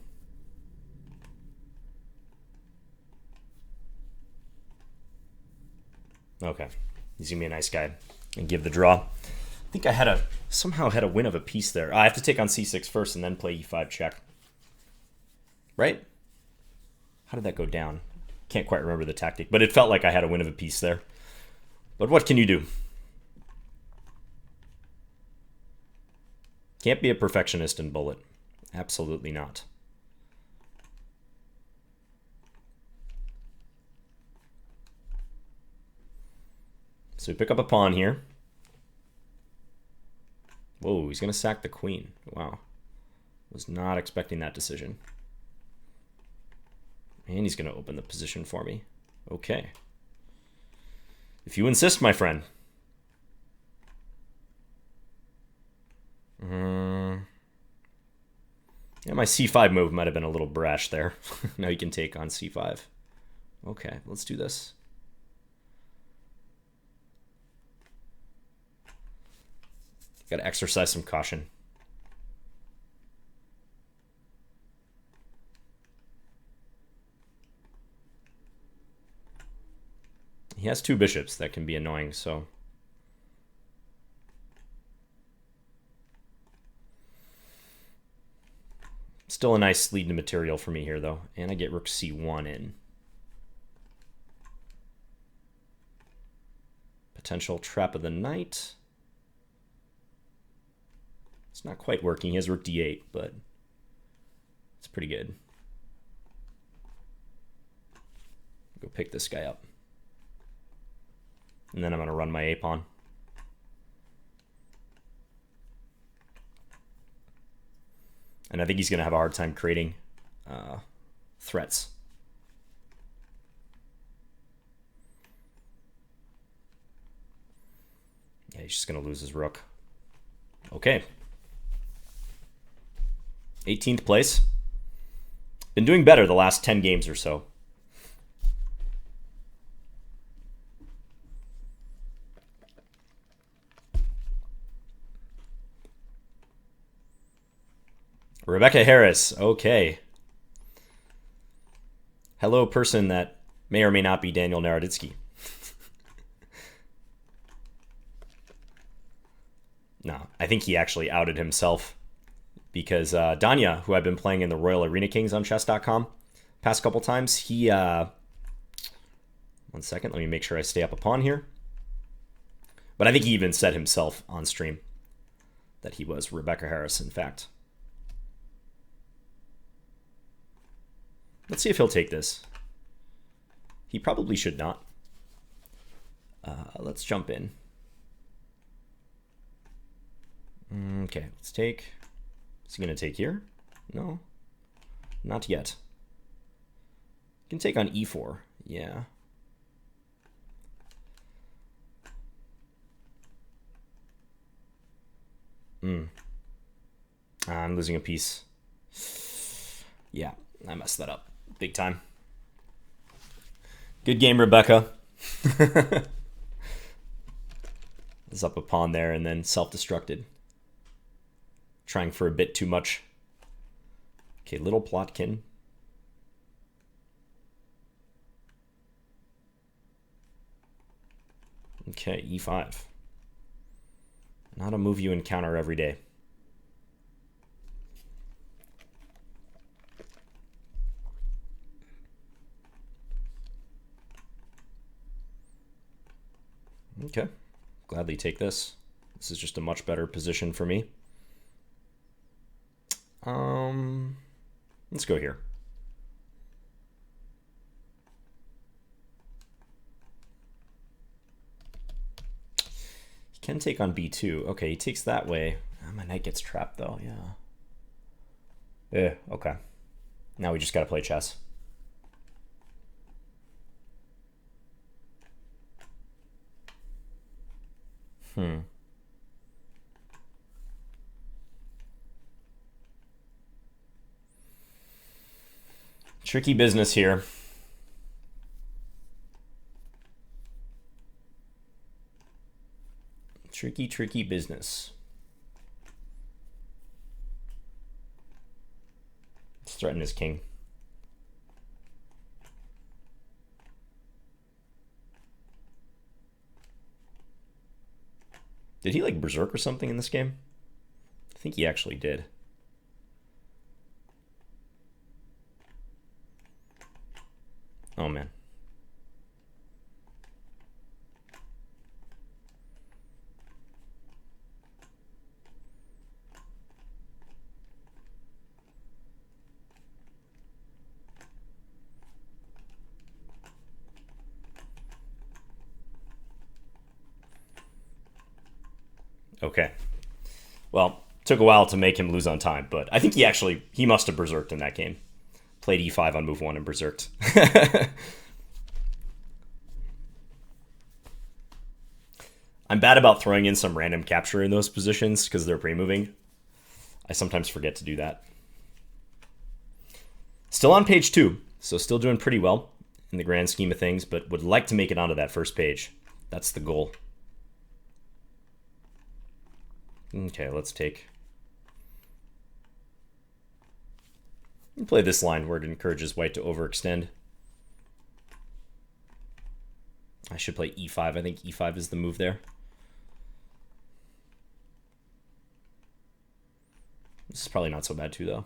Speaker 1: Okay, he's gonna be a nice guy and give the draw. I think I somehow had a win of a piece there. I have to take on c6 first and then play e5 check. Right? How did that go down? Can't quite remember the tactic, but it felt like I had a win of a piece there. But what can you do? Can't be a perfectionist in bullet. Absolutely not. So we pick up a pawn here. Whoa, he's going to sack the queen. Wow. Was not expecting that decision. And he's going to open the position for me. Okay. If you insist, my friend. Yeah, my c5 move might have been a little brash there. Now you can take on c5. Okay, let's do this. Got to exercise some caution. He has two bishops that can be annoying, so... Still a nice lead to material for me here, though. And I get rook c1 in. Potential trap of the knight. It's not quite working. He has rook d8, but it's pretty good. Go pick this guy up. And then I'm going to run my a-pawn. And I think he's going to have a hard time creating threats. Yeah, he's just going to lose his rook. Okay. 18th place. Been doing better the last 10 games or so. Rebecca Harris, okay. Hello, person that may or may not be Daniel Naroditsky. No, I think he actually outed himself because Danya, who I've been playing in the Royal Arena Kings on chess.com past couple times, he... one second, let me make sure I stay up a pawn here. But I think he even said himself on stream that he was Rebecca Harris, in fact. Let's see if he'll take this. He probably should not. Let's jump in. Okay, let's take... Is he going to take here? No. Not yet. You can take on e4. Yeah. I'm losing a piece. Yeah, I messed that up big time. Good game, Rebecca. Is up a pawn there and then self-destructed. Trying for a bit too much. Okay, little Plotkin. Okay, e5. Not a move you encounter every day. Okay, gladly take this. This is just a much better position for me. Let's go here. He can take on b2. Okay, he takes that way. Oh, my knight gets trapped though, yeah. Okay. Now we just gotta play chess. Tricky business here. Tricky business. Let's threaten his king. Did he like berserk or something in this game? I think he actually did. Oh man. Okay. Well, took a while to make him lose on time, but I think he must have berserked in that game. Played e5 on move 1 and berserked. I'm bad about throwing in some random capture in those positions because they're pre-moving. I sometimes forget to do that. Still on page 2, so still doing pretty well in the grand scheme of things, but would like to make it onto that first page. That's the goal. Okay, let's take... play this line where it encourages white to overextend. I should play e5. I think e5 is the move there. This is probably not so bad too, though.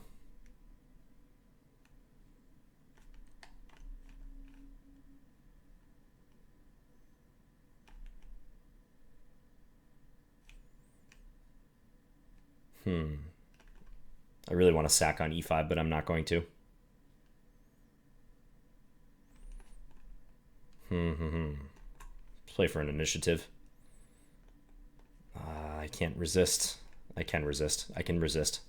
Speaker 1: I really want to sack on e5, but I'm not going to. Play for an initiative. I can't resist. I can resist. I can resist.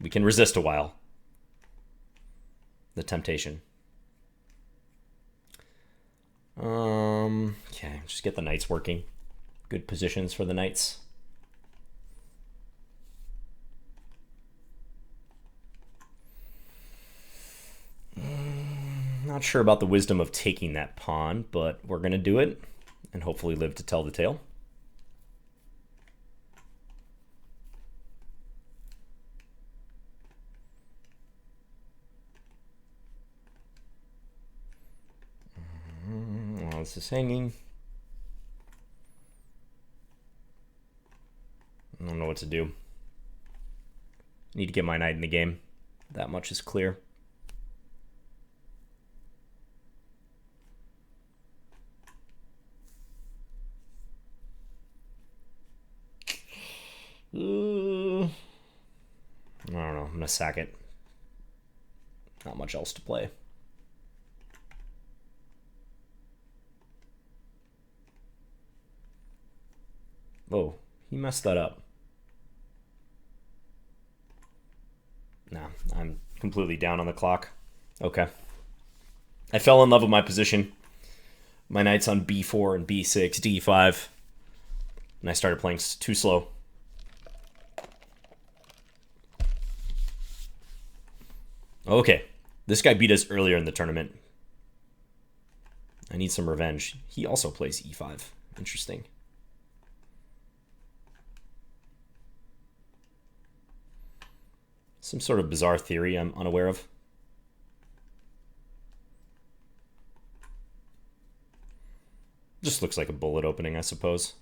Speaker 1: We can resist a while. The temptation. Okay, just get the knights working. Good positions for the knights. Not sure about the wisdom of taking that pawn, but we're going to do it and hopefully live to tell the tale. Well, this is hanging. I don't know what to do. Need to get my knight in the game. That much is clear. I don't know. I'm going to sack it. Not much else to play. Oh, he messed that up. Nah, I'm completely down on the clock. Okay. I fell in love with my position. My knight's on b4 and b6, d5. And I started playing too slow. Okay. This guy beat us earlier in the tournament. I need some revenge. He also plays e5. Interesting. Some sort of bizarre theory I'm unaware of. Just looks like a bullet opening, I suppose.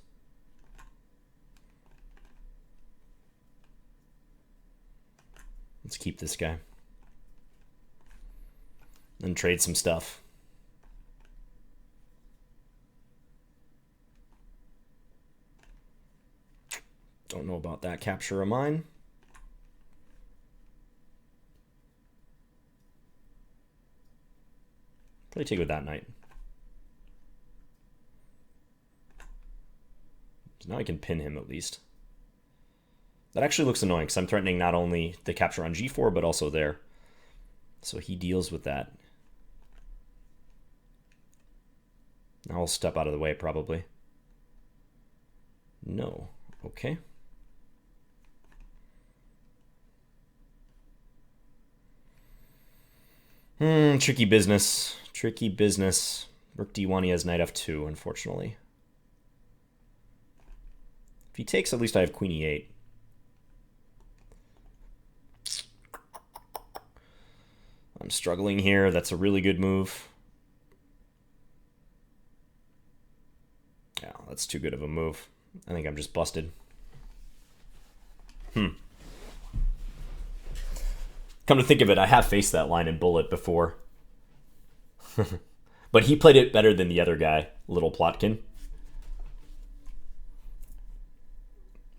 Speaker 1: Let's keep this guy. And trade some stuff. Don't know about that capture of mine. Probably take with that knight. So now I can pin him at least. That actually looks annoying because I'm threatening not only the capture on g4, but also there. So he deals with that. Now I'll step out of the way, probably. No. Okay. Tricky business. Tricky business. Rook d1, he has knight f2, unfortunately. If he takes, at least I have queen e8. I'm struggling here. That's a really good move. Yeah, that's too good of a move. I think I'm just busted. Come to think of it, I have faced that line in Bullet before. But he played it better than the other guy, Little Plotkin.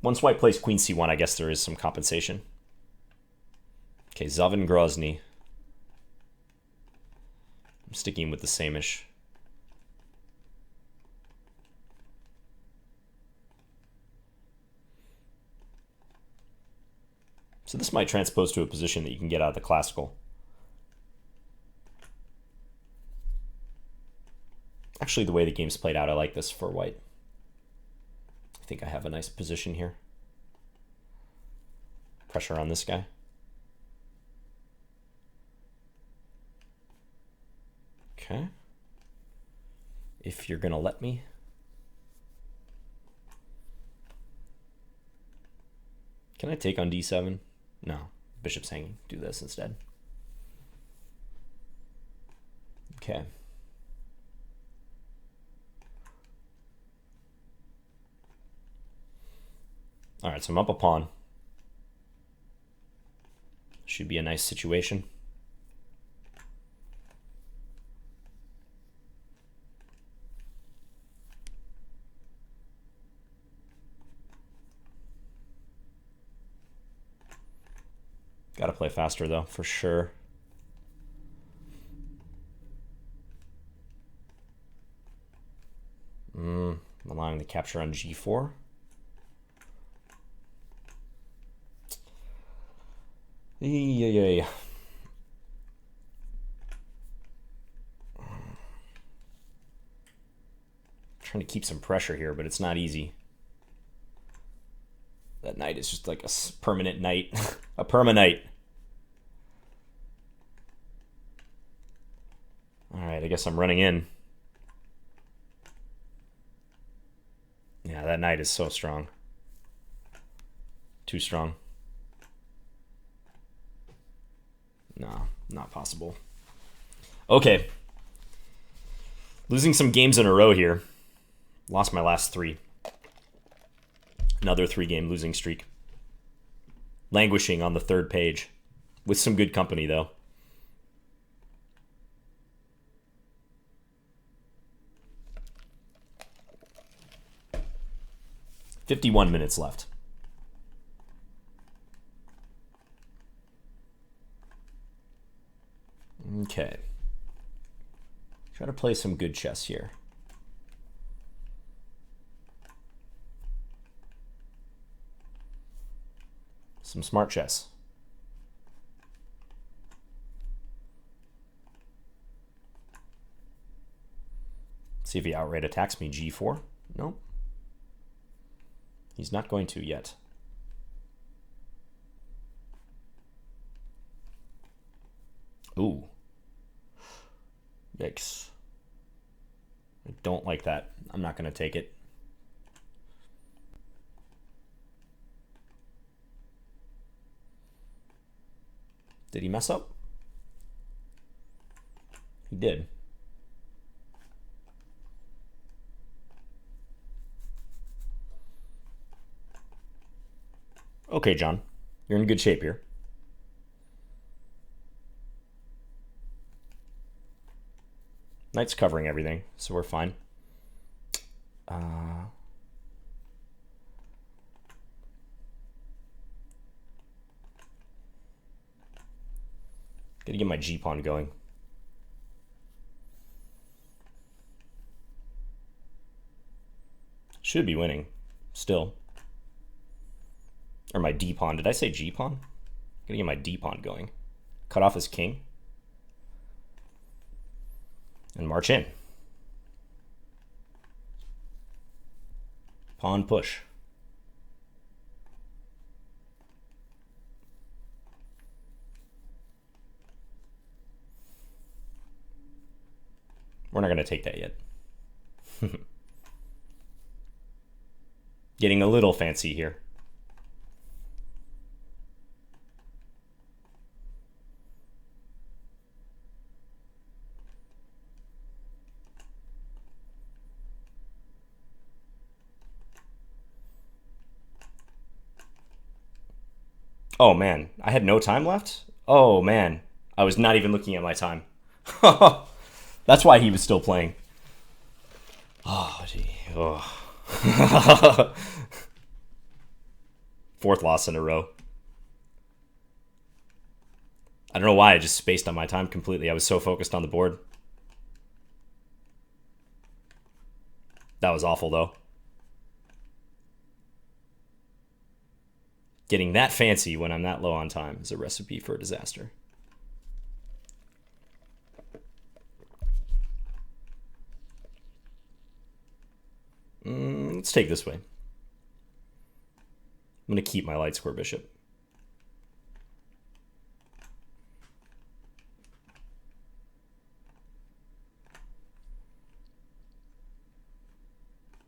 Speaker 1: Once white plays queen c1, I guess there is some compensation. Okay, Zavin Grozny. I'm sticking with the same-ish. So this might transpose to a position that you can get out of the classical. Actually, the way the game's played out, I like this for white. I think I have a nice position here. Pressure on this guy. Okay. If you're gonna let me. Can I take on d7? No. Bishop's hanging. Do this instead. Okay. All right, so I'm up a pawn. Should be a nice situation. Got to play faster, though, for sure. Allowing the capture on g4. Yeah. Trying to keep some pressure here, but it's not easy. That knight is just like a permanent knight. A permanite. Alright, I guess I'm running in. Yeah, that knight is so strong. Too strong. No, not possible. Okay. Losing some games in a row here. Lost my last 3. Another 3-game losing streak. Languishing on the 3rd page. With some good company, though. "51 minutes left. Okay. Try to play some good chess here. Some smart chess. See if he outright attacks me. g4. Nope. He's not going to yet. Ooh. Yikes. I don't like that. I'm not going to take it. Did he mess up? He did. Okay, John. You're in good shape here. Knight's covering everything, so we're fine. Gotta get my G-pawn going. Should be winning, still. Or my D-pawn. Did I say G-pawn? Gotta get my D-pawn going. Cut off his king. And march in. Pawn push. We're not going to take that yet. Getting a little fancy here. Oh man, I had no time left? Oh man, I was not even looking at my time. That's why he was still playing. Oh, gee. Oh. Fourth loss in a row. I don't know why, I just spaced on my time completely. I was so focused on the board. That was awful, though. Getting that fancy when I'm that low on time is a recipe for disaster. Let's take this way. I'm going to keep my light square bishop.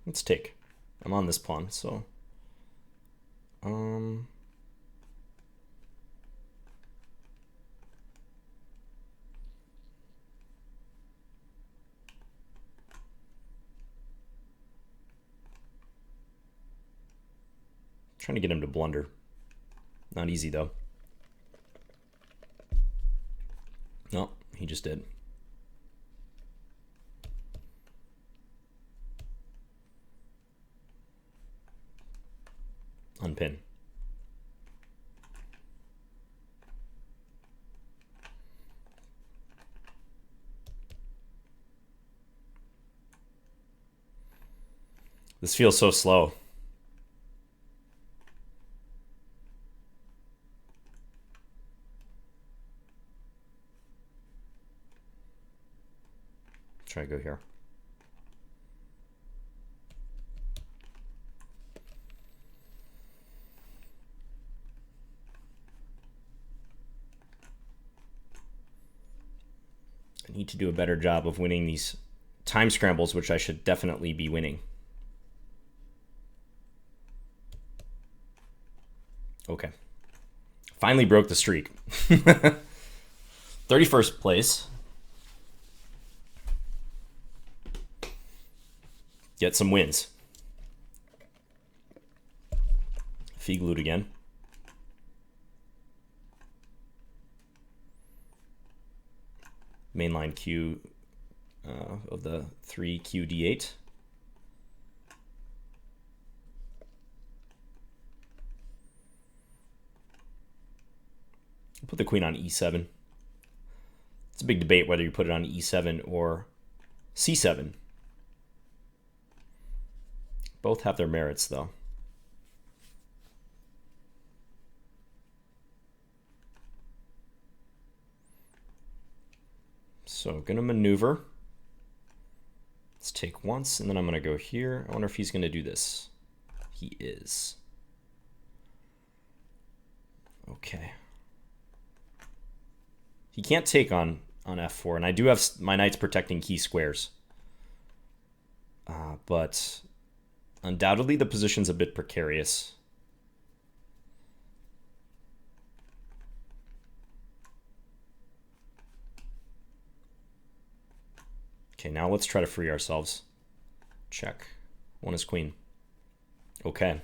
Speaker 1: Let's take. I'm on this pawn, so... Trying to get him to blunder. Not easy, though. No, he just did. Unpin. This feels so slow. Try to go here. I need to do a better job of winning these time scrambles, which I should definitely be winning. Okay. Finally broke the streak. 31st place. Get some wins. Fee glued again. Mainline Q of the 3 QD8. Put the queen on E7. It's a big debate whether you put it on E7 or C7. Both have their merits, though. So, gonna maneuver. Let's take once, and then I'm gonna go here. I wonder if he's gonna do this. He is. Okay. He can't take on f4, and I do have my knights protecting key squares. But undoubtedly the position's a bit precarious. Okay, now let's try to free ourselves. Check. One is queen. Okay.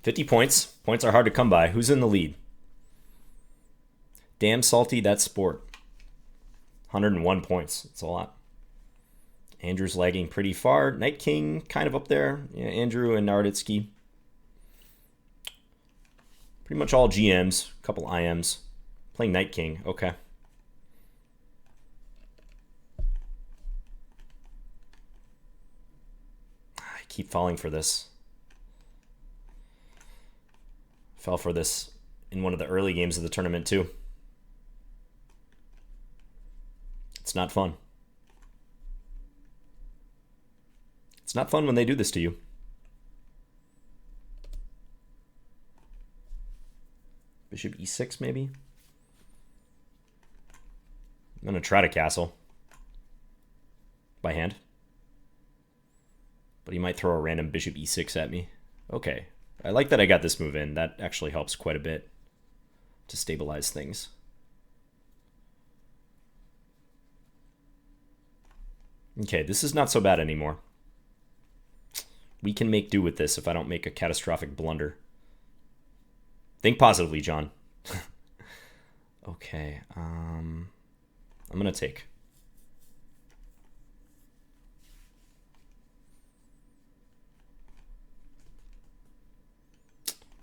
Speaker 1: 50 points. Points are hard to come by. Who's in the lead? Damnsaltythatsport. 101 points. That's a lot. Andrew's lagging pretty far. Knight King kind of up there. Yeah, Andrew and Naroditsky. Pretty much all GMs. A couple IMs. Playing Knight King. Okay. I keep falling for this. Fell for this in one of the early games of the tournament too. It's not fun. It's not fun when they do this to you. Bishop e6 maybe? I'm going to try to castle. By hand. But he might throw a random bishop e6 at me. Okay. I like that I got this move in. That actually helps quite a bit to stabilize things. Okay, this is not so bad anymore. We can make do with this if I don't make a catastrophic blunder. Think positively, John. Okay, I'm going to take.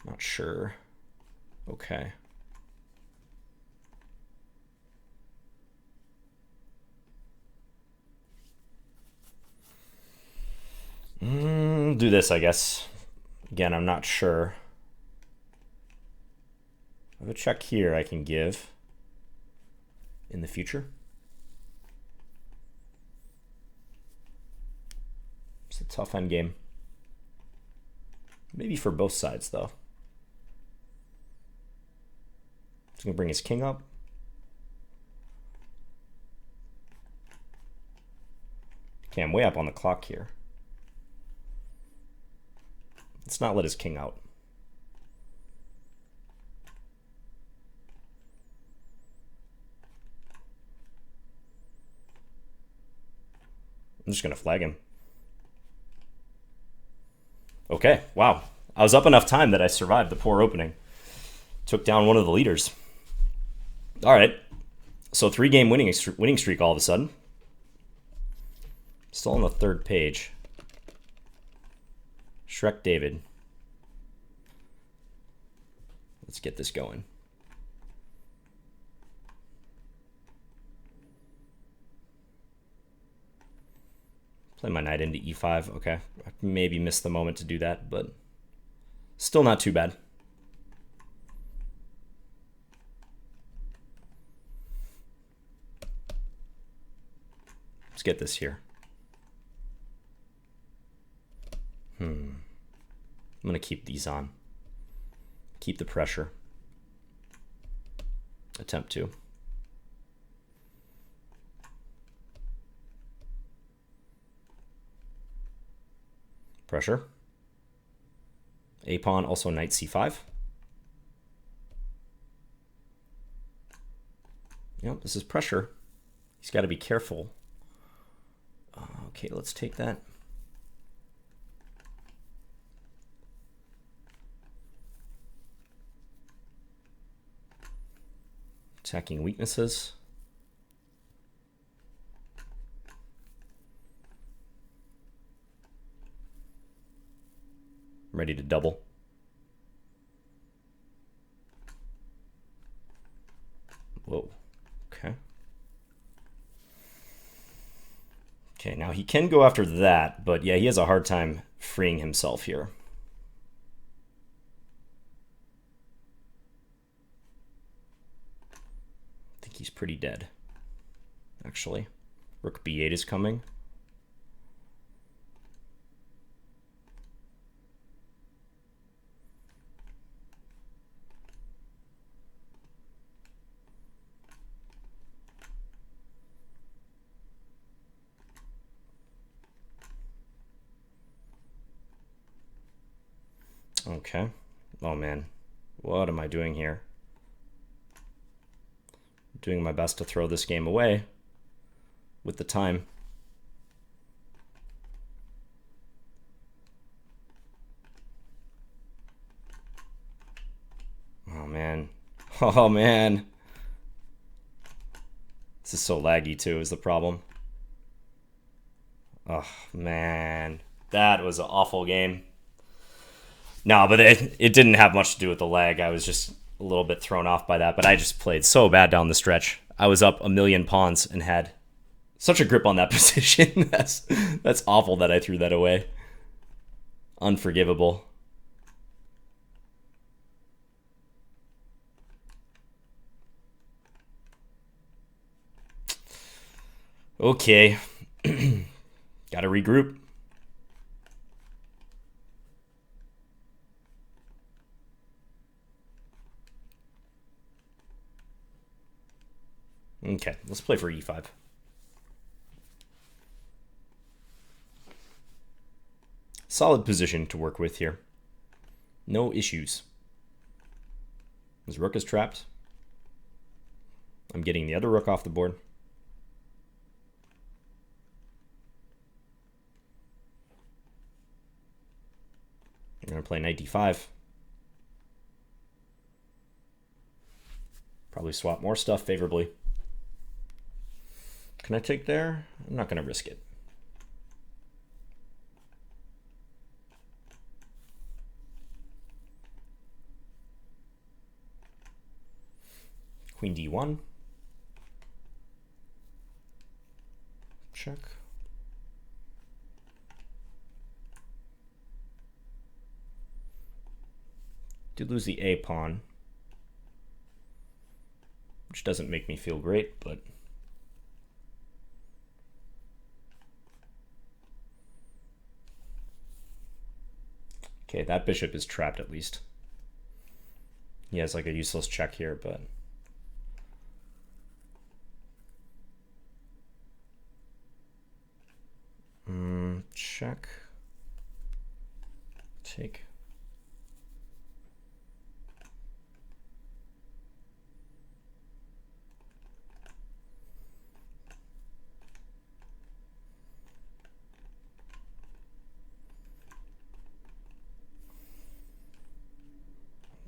Speaker 1: Not sure. Okay. Do this, I guess. Again, I'm not sure. I have a check here I can give in the future. It's a tough endgame. Maybe for both sides, though. He's going to bring his king up. Okay, I'm way up on the clock here. Let's not let his king out. I'm just going to flag him. Okay, wow. I was up enough time that I survived the poor opening. Took down one of the leaders. All right. So 3-game winning streak all of a sudden. Still on the 3rd page. Shrek David. Let's get this going. Play my knight into e5. Okay. I maybe missed the moment to do that, but still not too bad. Let's get this here. I'm going to keep these on. Keep the pressure. Attempt to. Pressure. A pawn, also knight c5. Yep, this is pressure. He's got to be careful. Okay, let's take that. Attacking weaknesses. Ready to double. Whoa. Okay. Okay, now he can go after that, but yeah, he has a hard time freeing himself here. I think he's pretty dead, actually. Rook b8 is coming. Okay. Oh, man. What am I doing here? I'm doing my best to throw this game away with the time. Oh, man. Oh, man. This is so laggy, too, is the problem. Oh, man. That was an awful game. No, but it didn't have much to do with the lag. I was just a little bit thrown off by that, but I just played so bad down the stretch. I was up a million pawns and had such a grip on that position. That's awful that I threw that away. Unforgivable. Okay. Gotta regroup. Okay, let's play for e5. Solid position to work with here. No issues. His rook is trapped. I'm getting the other rook off the board. I'm going to play knight d5. Probably swap more stuff favorably. Can I take there? I'm not going to risk it. Queen d1. Check. Did lose the a pawn, which doesn't make me feel great, but okay, that bishop is trapped at least. He has like a useless check here, but check. Take.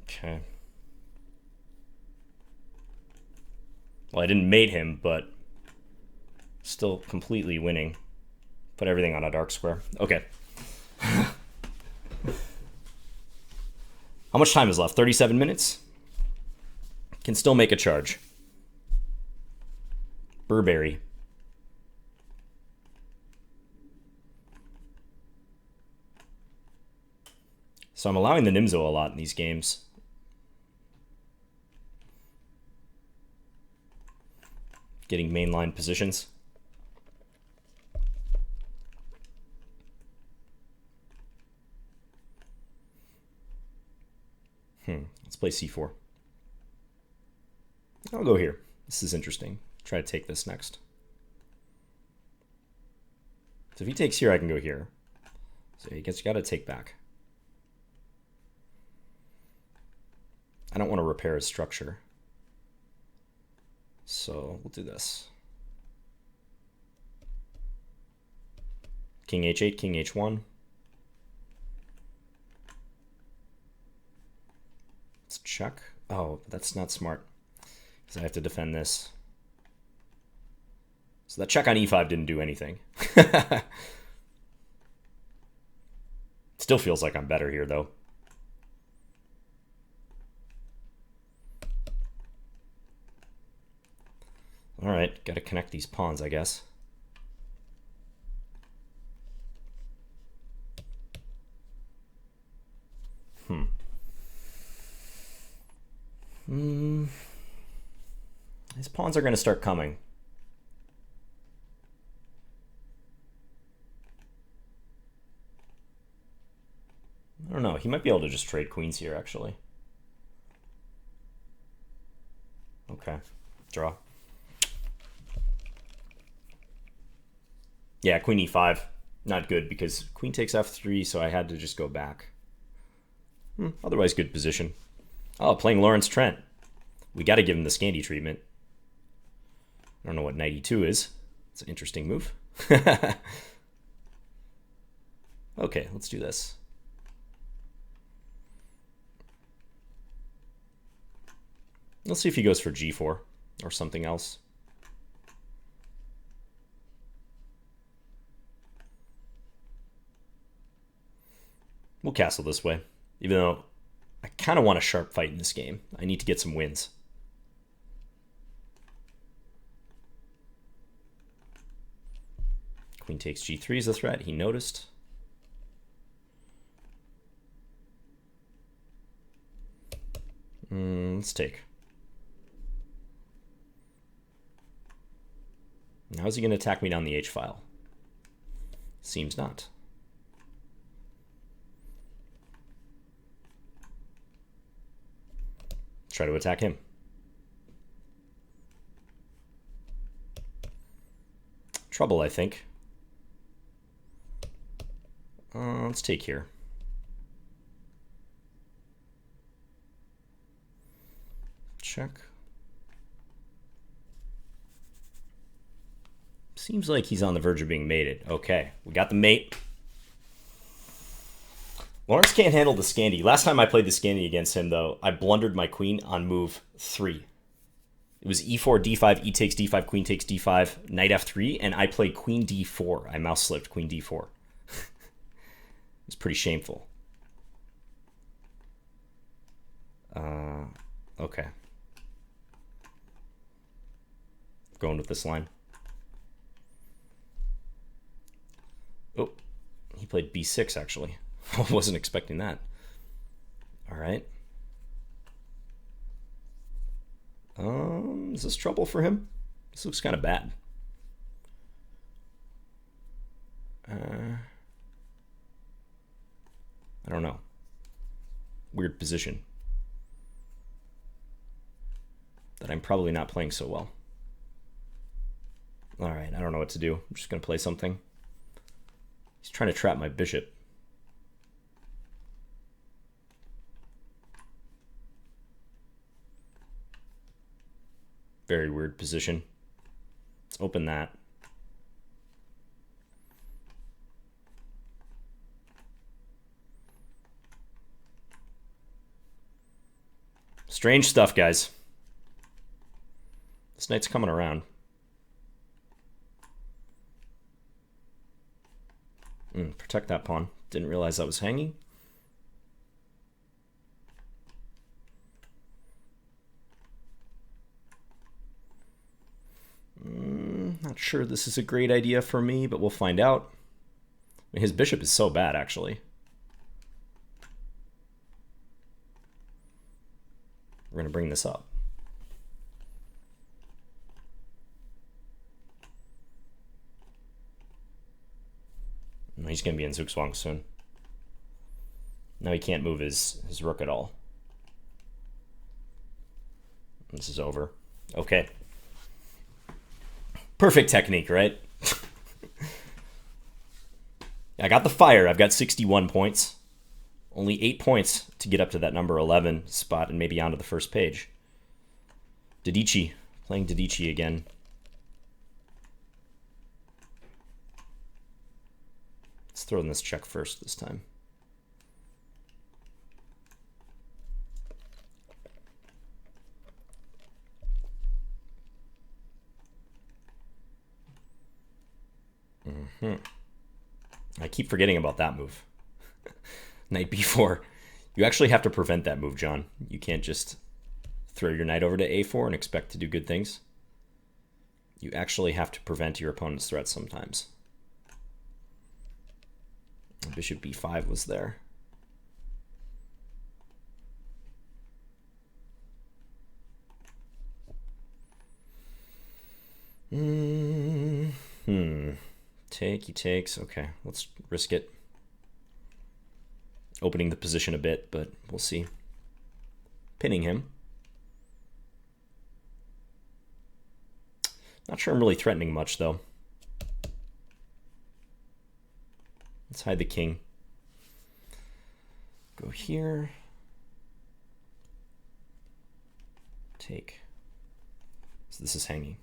Speaker 1: Okay. Well, I didn't mate him, but still completely winning. Put everything on a dark square. Okay. How much time is left? 37 minutes? Can still make a charge. Burberry. So I'm allowing the Nimzo a lot in these games. Getting mainline positions. Let's play c4. I'll go here. This is interesting. Try to take this next. So if he takes here, I can go here. So he got to take back. I don't want to repair his structure. So we'll do this. King h8, king h1. Let's check. Oh, that's not smart, because I have to defend this. So that check on e5 didn't do anything. Still feels like I'm better here, though. All right, got to connect these pawns, I guess. His pawns are going to start coming. I don't know. He might be able to just trade queens here, actually. Okay. Draw. Yeah, queen e5. Not good, because queen takes f3, so I had to just go back. Otherwise, good position. Oh, playing Lawrence Trent. We got to give him the Scandi treatment. I don't know what knight e2 is. It's an interesting move. Okay, let's do this. Let's see if he goes for g4 or something else. We'll castle this way, even though I kind of want a sharp fight in this game. I need to get some wins. Queen takes g3 is a threat. He noticed. Let's take. Now is he going to attack me down the h-file? Seems not. Try to attack him. Trouble, I think. Let's take here. Check. Seems like he's on the verge of being mated. Okay, we got the mate. Lawrence can't handle the Scandi. Last time I played the Scandi against him, though, I blundered my queen on move 3. It was e4, d5, e takes d5, queen takes d5, knight f3, and I played queen d4. I mouse slipped queen d4. It's pretty shameful. Okay. Going with this line. Oh, he played b6, actually. I wasn't expecting that. All right. Is this trouble for him? This looks kind of bad. I don't know. Weird position. That I'm probably not playing so well. All right, I don't know what to do. I'm just going to play something. He's trying to trap my bishop. Very weird position. Let's open that. Strange stuff, guys. This knight's coming around. Protect that pawn. Didn't realize that was hanging. Not sure this is a great idea for me, but we'll find out. I mean, his bishop is so bad, actually. We're going to bring this up. He's going to be in Zugzwang soon. Now he can't move his rook at all. This is over. Okay. Perfect technique, right? I got the fire. I've got 61 points. Only 8 points to get up to that number 11 spot and maybe onto the first page. Dedici. Playing Dedici again. Let's throw in this check first this time. I keep forgetting about that move. Knight b4. You actually have to prevent that move, John. You can't just throw your knight over to a4 and expect to do good things. You actually have to prevent your opponent's threats sometimes. Bishop b5 was there. Take, he takes. Okay, let's risk it. Opening the position a bit, but we'll see. Pinning him. Not sure I'm really threatening much, though. Let's hide the king. Go here. take. So this is hanging.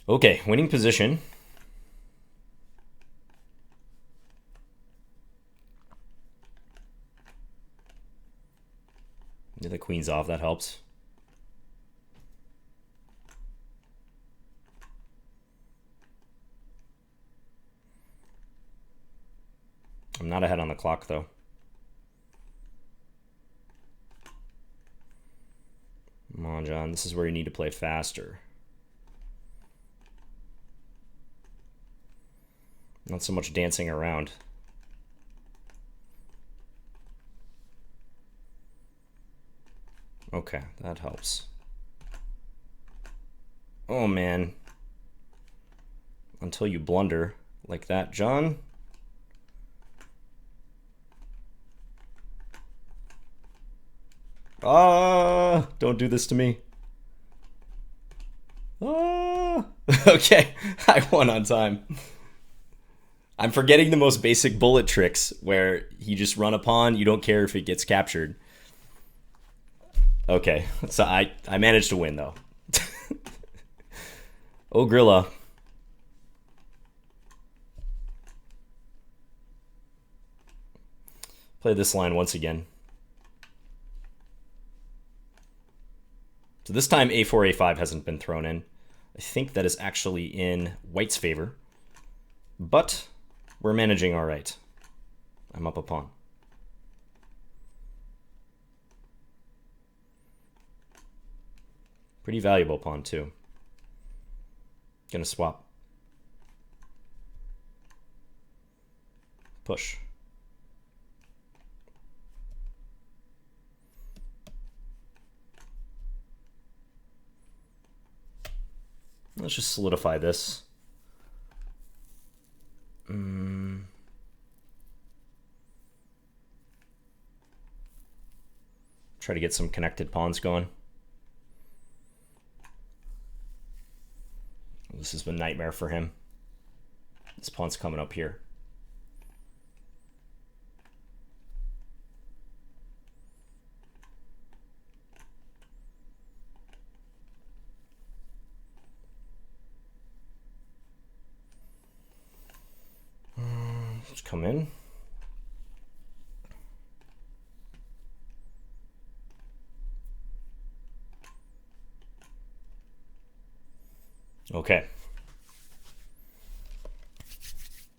Speaker 1: Okay, winning position. The queen's off, that helps. I'm not ahead on the clock, though. Come on, John. This is where you need to play faster. Not so much dancing around. Okay, that helps. Oh, man. Until you blunder like that, John. Ah, don't do this to me. Ah. Okay, I won on time. I'm forgetting the most basic bullet tricks where you just run a pawn, you don't care if it gets captured. Okay, so I managed to win, though. Oh, Grilla. Play this line once again. So this time a4, a5 hasn't been thrown in. I think that is actually in white's favor. But we're managing all right. I'm up a pawn. Pretty valuable pawn, too. Gonna swap. Push. Let's just solidify this. Try to get some connected pawns going. This has been a nightmare for him. This pawn's coming up here. Let's come in. Okay.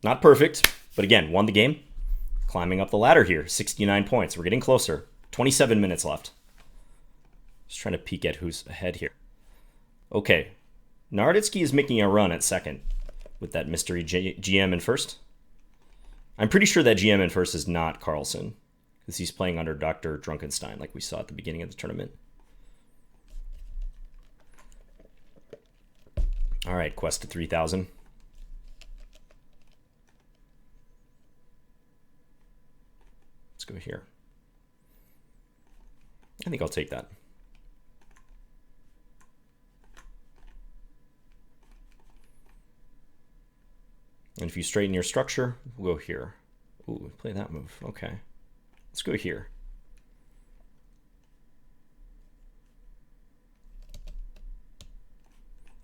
Speaker 1: Not perfect, but again, won the game. Climbing up the ladder here, 69 points. We're getting closer. 27 minutes left. Just trying to peek at who's ahead here. Okay. Naroditsky is making a run at second with that mystery GM in first. I'm pretty sure that GM in first is not Carlsen, because he's playing under Dr. Drunkenstein like we saw at the beginning of the tournament. All right, quest to 3,000. Let's go here. I think I'll take that. And if you straighten your structure, we'll go here. Ooh, play that move. Okay. Let's go here. I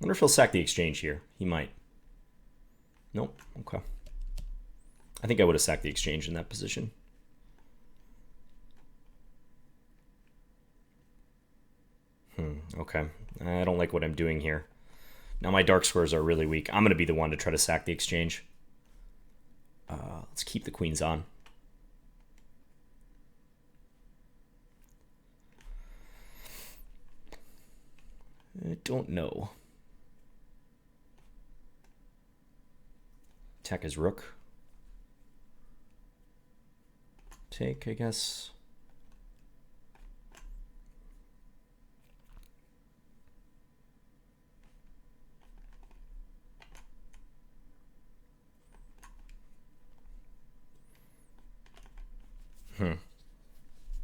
Speaker 1: wonder if he'll sack the exchange here. He might. Nope. Okay. I think I would have sacked the exchange in that position. Okay. I don't like what I'm doing here. Now my dark squares are really weak. I'm going to be the one to try to sack the exchange. Let's keep the queens on. I don't know. Attack his rook. Take, I guess.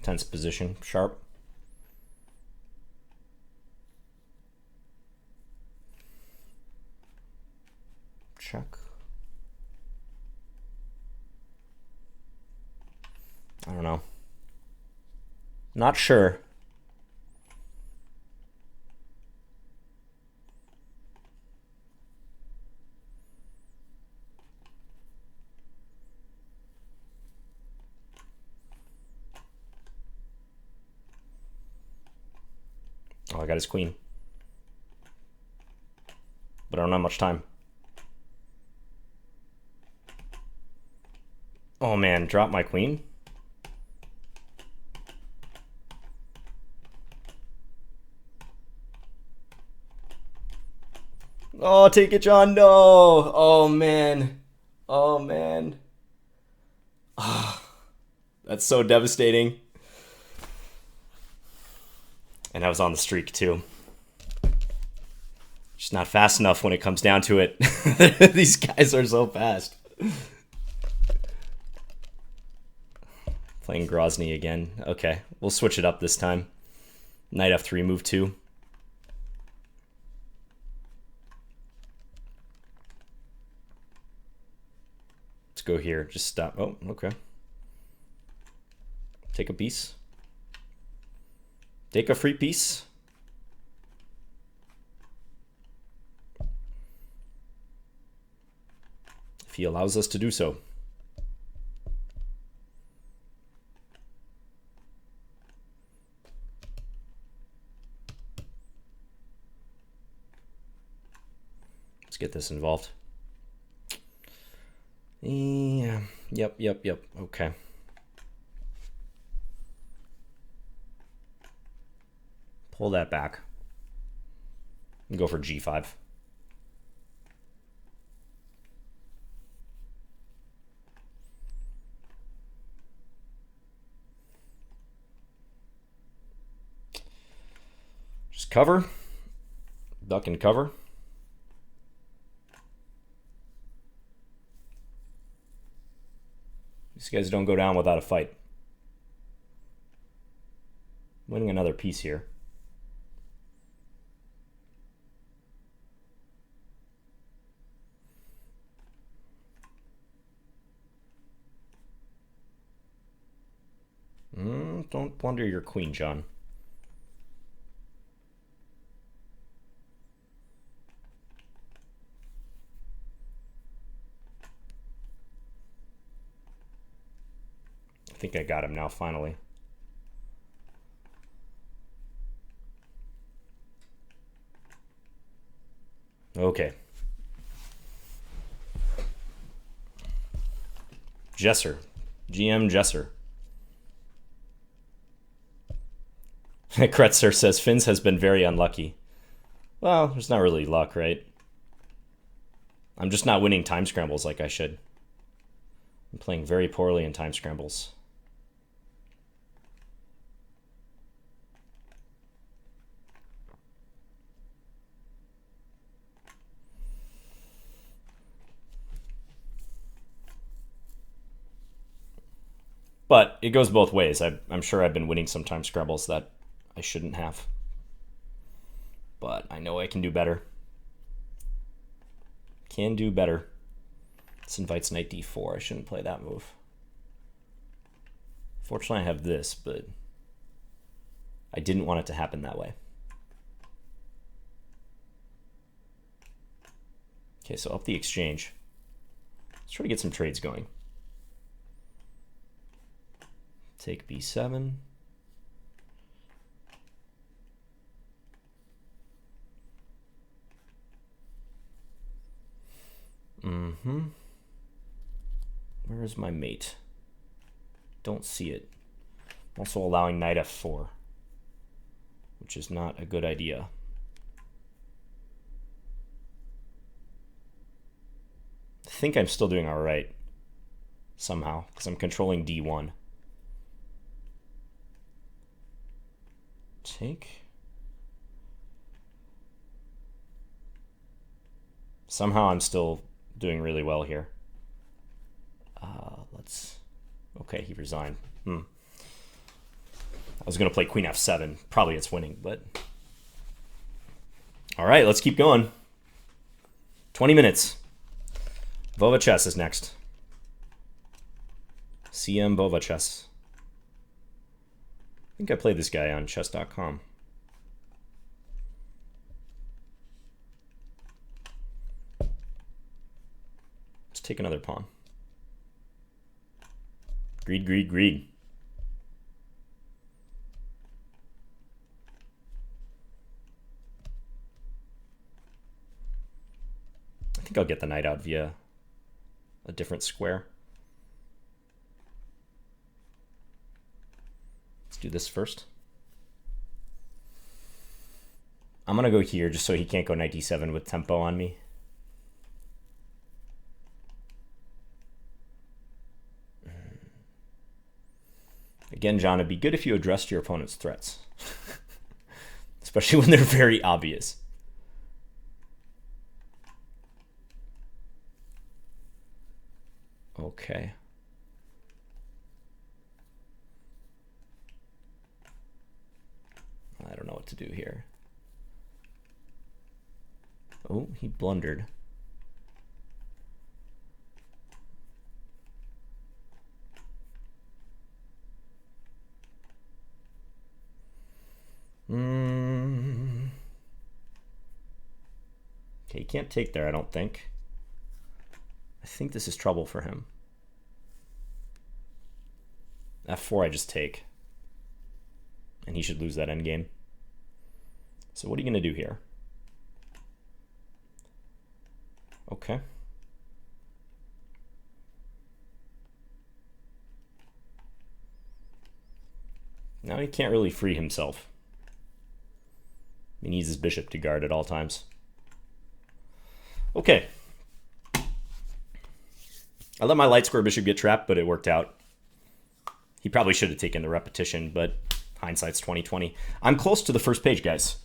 Speaker 1: Tense position, sharp. check. I don't know. Not sure. Oh, I got his queen. But I don't have much time. Oh man, drop my queen? Oh, take it, John. No. Oh man. Oh man. Oh, that's so devastating. And I was on the streak too. Just not fast enough when it comes down to it. These guys are so fast. Playing Grozny again. Okay, we'll switch it up this time. Knight f3, move 2. Let's go here. Just stop. Oh, okay. Take a piece. Take a free piece. If he allows us to do so. Let's get this involved. Yeah. Yep. Okay. Pull that back. And go for g5. Just cover. Duck and cover. These guys don't go down without a fight. Winning another piece here. Don't plunder your queen, John. I think I got him now, finally. Okay. Jesser. GM Jesser. Kretzer says, Finns has been very unlucky. Well, there's not really luck, right? I'm just not winning time scrambles like I should. I'm playing very poorly in time scrambles. But it goes both ways. I'm sure I've been winning some time scrambles that I shouldn't have. But I know I can do better. Can do better. This invites knight d4. I shouldn't play that move. Fortunately, I have this, but I didn't want it to happen that way. Okay, so up the exchange. Let's try to get some trades going. Take b7. Where is my mate? Don't see it. I'm also allowing knight f4, which is not a good idea. I think I'm still doing all right somehow because I'm controlling d1. Take. Somehow I'm still doing really well here. Okay, he resigned. I was going to play queen f7. Probably it's winning, but... All right, let's keep going. 20 minutes. Vova Chess is next. CM Vova Chess. I think I played this guy on chess.com. Let's take another pawn. Greed, greed, greed. I think I'll get the knight out via a different square. Let's do this first. I'm gonna go here just so he can't go knight d7 with tempo on me. Again, John, it'd be good if you addressed your opponent's threats. Especially when they're very obvious. Okay. I don't know what to do here. Oh, he blundered. Okay, he can't take there, I don't think. I think this is trouble for him. F4 I just take. And he should lose that endgame. So what are you going to do here? Okay. Now he can't really free himself. He needs his bishop to guard at all times. Okay. I let my light square bishop get trapped, but it worked out. He probably should have taken the repetition, but hindsight's 20/20. I'm close to the first page, guys.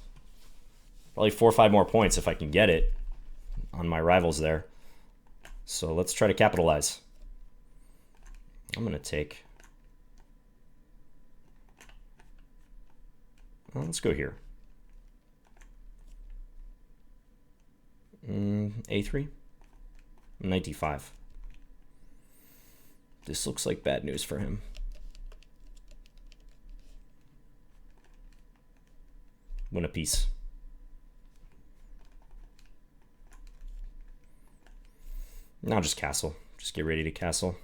Speaker 1: Probably 4 or 5 more points if I can get it on my rivals there. So let's try to capitalize. I'm going to take... Well, let's go here. A3? Knight d5. This looks like bad news for him. Win a piece. Now just castle. Just get ready to castle.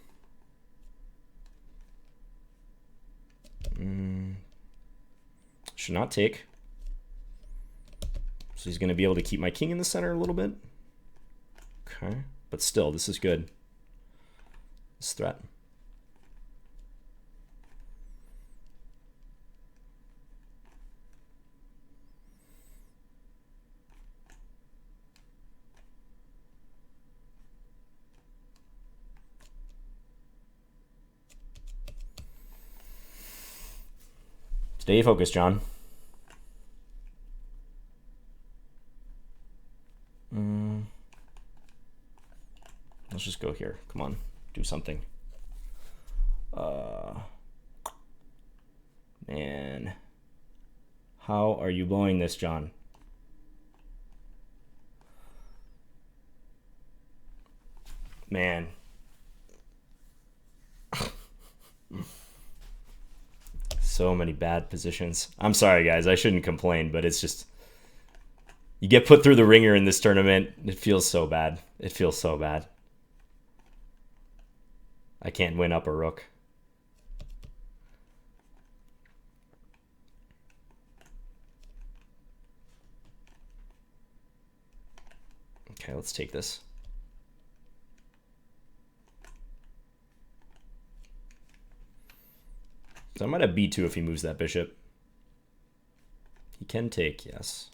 Speaker 1: Should not take. So he's going to be able to keep my king in the center a little bit. Okay. But still, this is good. This threat. Stay focused, John. Let's just go here. Come on, do something. Man. How are you blowing this, John? Man. So many bad positions. I'm sorry, guys. I shouldn't complain, but it's just... You get put through the ringer in this tournament. It feels so bad. It feels so bad. I can't win up a rook. Okay, let's take this. So I might have b2 if he moves that bishop. He can take, yes.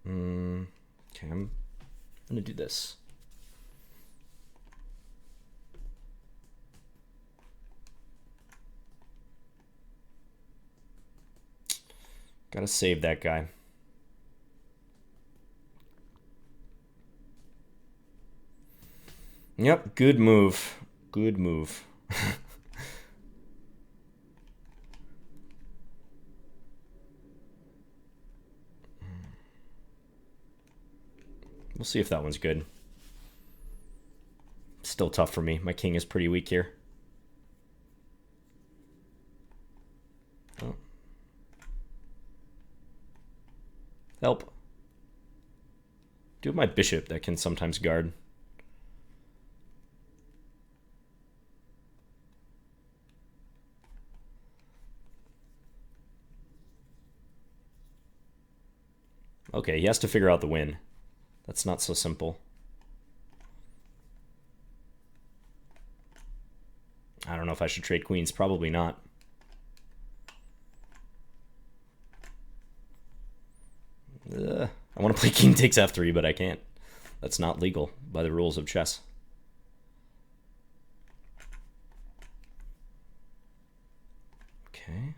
Speaker 1: Okay, I'm gonna do this. Gotta save that guy. Yep, good move. Good move. We'll see if that one's good. Still tough for me. My king is pretty weak here. Oh. Help. Do have my bishop that can sometimes guard. Okay, he has to figure out the win. That's not so simple. I don't know if I should trade queens. Probably not. I want to play king takes f3, but I can't. That's not legal by the rules of chess. Okay.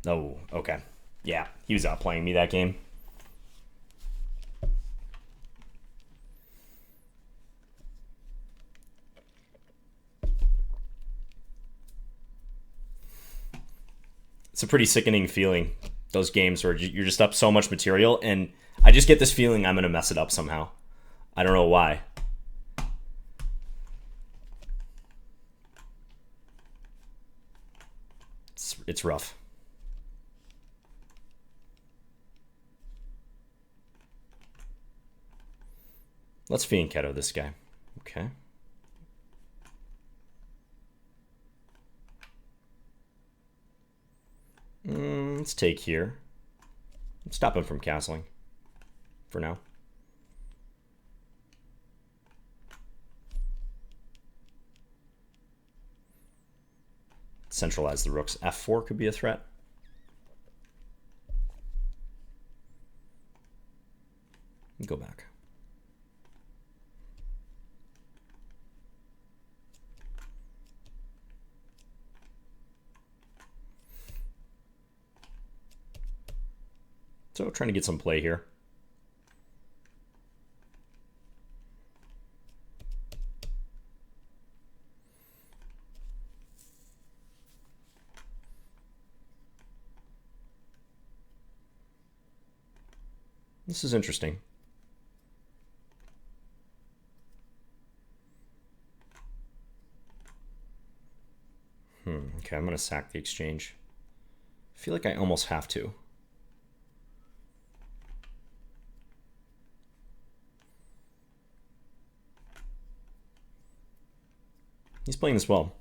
Speaker 1: Oh, okay. Yeah, he was outplaying me that game. It's a pretty sickening feeling, those games where you're just up so much material, and I just get this feeling I'm going to mess it up somehow. I don't know why. It's rough. Let's fianchetto this guy. Okay. Let's take here. Stop him from castling for now. Centralize the rooks. F4 could be a threat. Go back. So trying to get some play here. This is interesting. Okay, I'm going to sack the exchange. I feel like I almost have to. He's playing this well.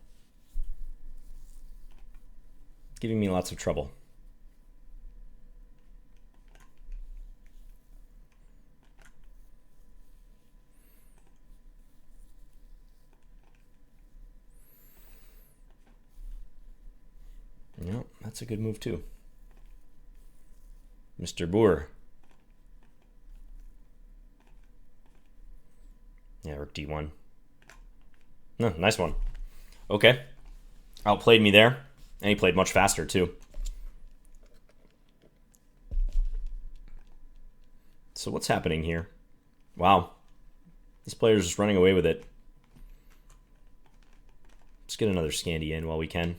Speaker 1: Giving me lots of trouble. Yep, that's a good move too. Mr. Boer. Yeah, rook d1. No, nice one. Okay. Outplayed me there. And he played much faster, too. So what's happening here? Wow. This player's just running away with it. Let's get another Scandi in while we can.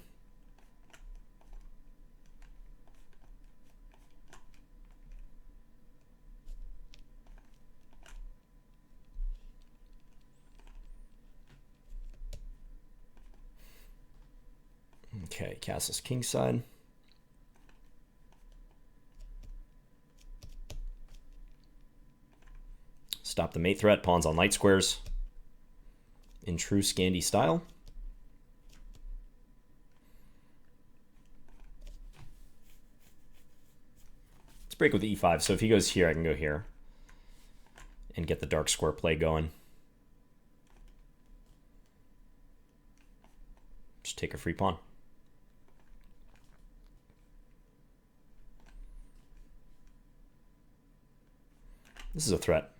Speaker 1: Okay, castle's kingside. Stop the mate threat, pawns on light squares. In true Scandi style. Let's break with e5, so if he goes here, I can go here. And get the dark square play going. Just take a free pawn. This is a threat.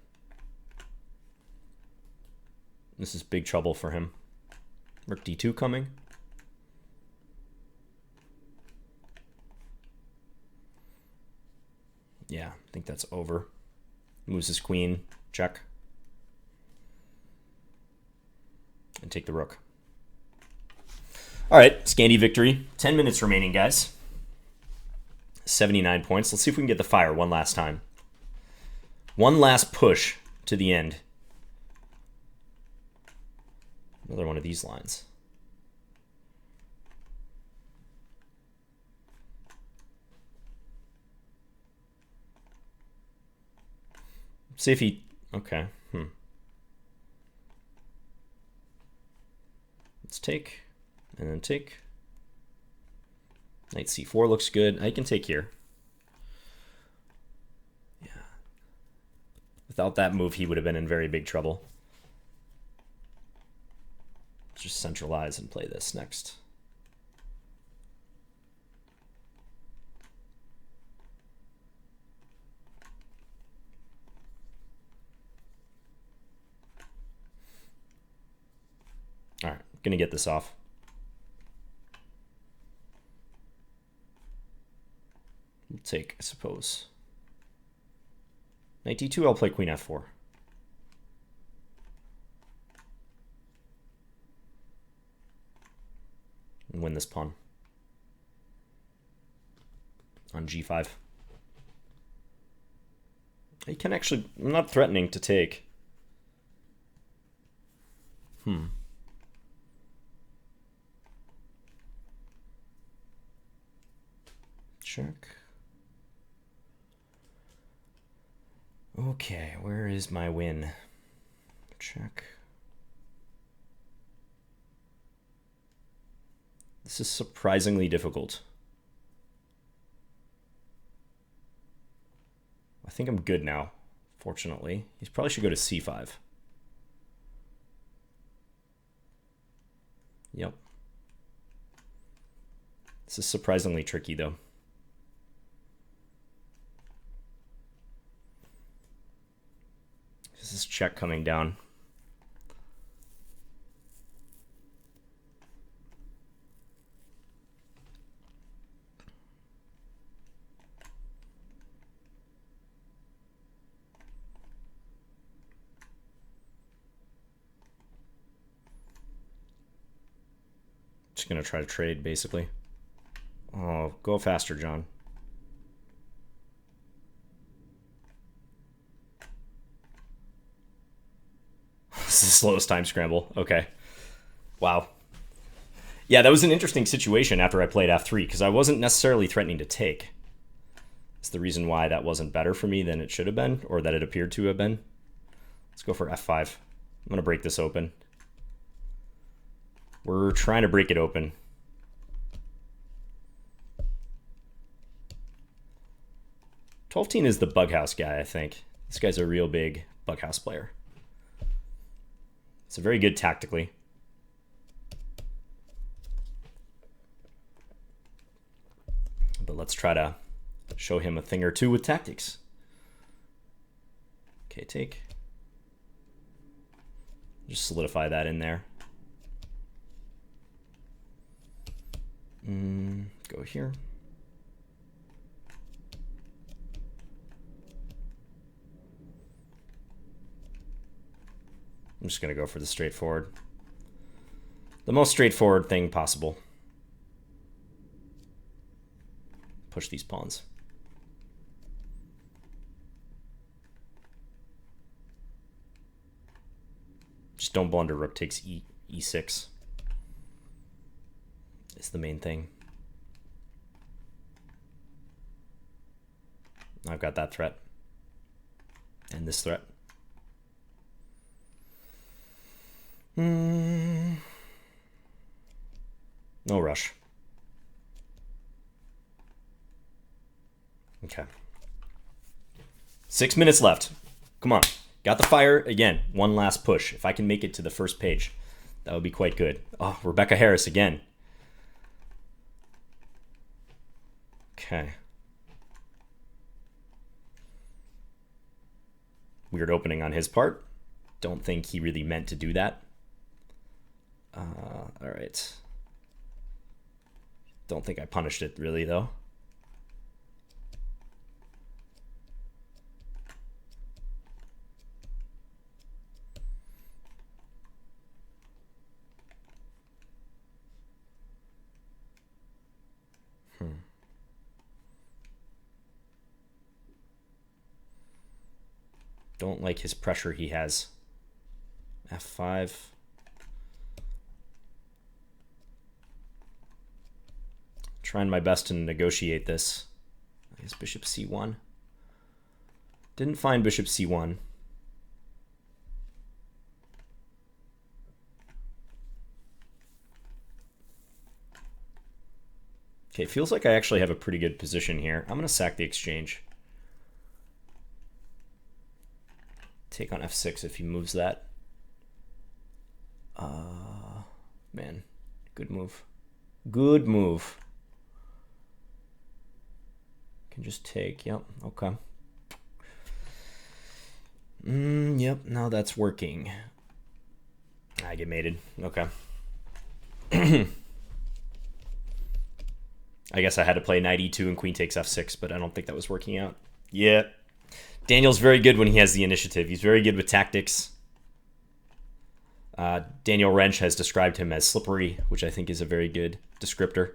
Speaker 1: This is big trouble for him. Rook d2 coming. Yeah, I think that's over. Moves his queen. Check. and take the rook. All right, Scandi victory. 10 minutes remaining, guys. 79 points. Let's see if we can get the fire one last time. One last push to the end. Another one of these lines. See if he... Okay. Let's take, and then take. Knight c4 looks good. I can take here. Yeah. Without that move, he would have been in very big trouble. Let's just centralize and play this next. All right, gonna get this off. We'll take, I suppose. Knight d2, I'll play queen f4. And win this pawn. On g5. I can actually, I'm not threatening to take. Check. Okay, where is my win? Check. This is surprisingly difficult. I think I'm good now, fortunately. He probably should go to c5. Yep. This is surprisingly tricky, though. This is check coming down. Just gonna try to trade, basically. Oh, go faster, John. This is the slowest time scramble. Okay. Wow. Yeah, that was an interesting situation after I played f3, because I wasn't necessarily threatening to take. It's the reason why that wasn't better for me than it should have been, or that it appeared to have been. Let's go for f5. I'm going to break this open. We're trying to break it open. Twelve-teen is the bughouse guy, I think. This guy's a real big bughouse player. It's very good tactically. But let's try to show him a thing or two with tactics. Okay, take. Just solidify that in there. Go here. I'm just going to go for the straightforward. The most straightforward thing possible. Push these pawns. Just don't blunder. Rook takes e6. It's the main thing. I've got that threat. And this threat. No rush. Okay. 6 minutes left. Come on. Got the fire again. One last push. If I can make it to the first page, that would be quite good. Oh, Rebecca Harris again. Okay. Weird opening on his part. Don't think he really meant to do that. All right. Don't think I punished it really, though. Don't like his pressure he has. F5. Trying my best to negotiate this. I guess bishop c1. Didn't find bishop c1. Okay, feels like I actually have a pretty good position here. I'm going to sack the exchange. Take on f6 if he moves that. Man, good move. Good move. Can just take, yep, okay. Yep, now that's working. I get mated, okay. I guess I had to play knight e2 and queen takes f6, but I don't think that was working out. Yeah. Daniel's very good when he has the initiative. He's very good with tactics. Daniel Wrench has described him as slippery, which I think is a very good descriptor.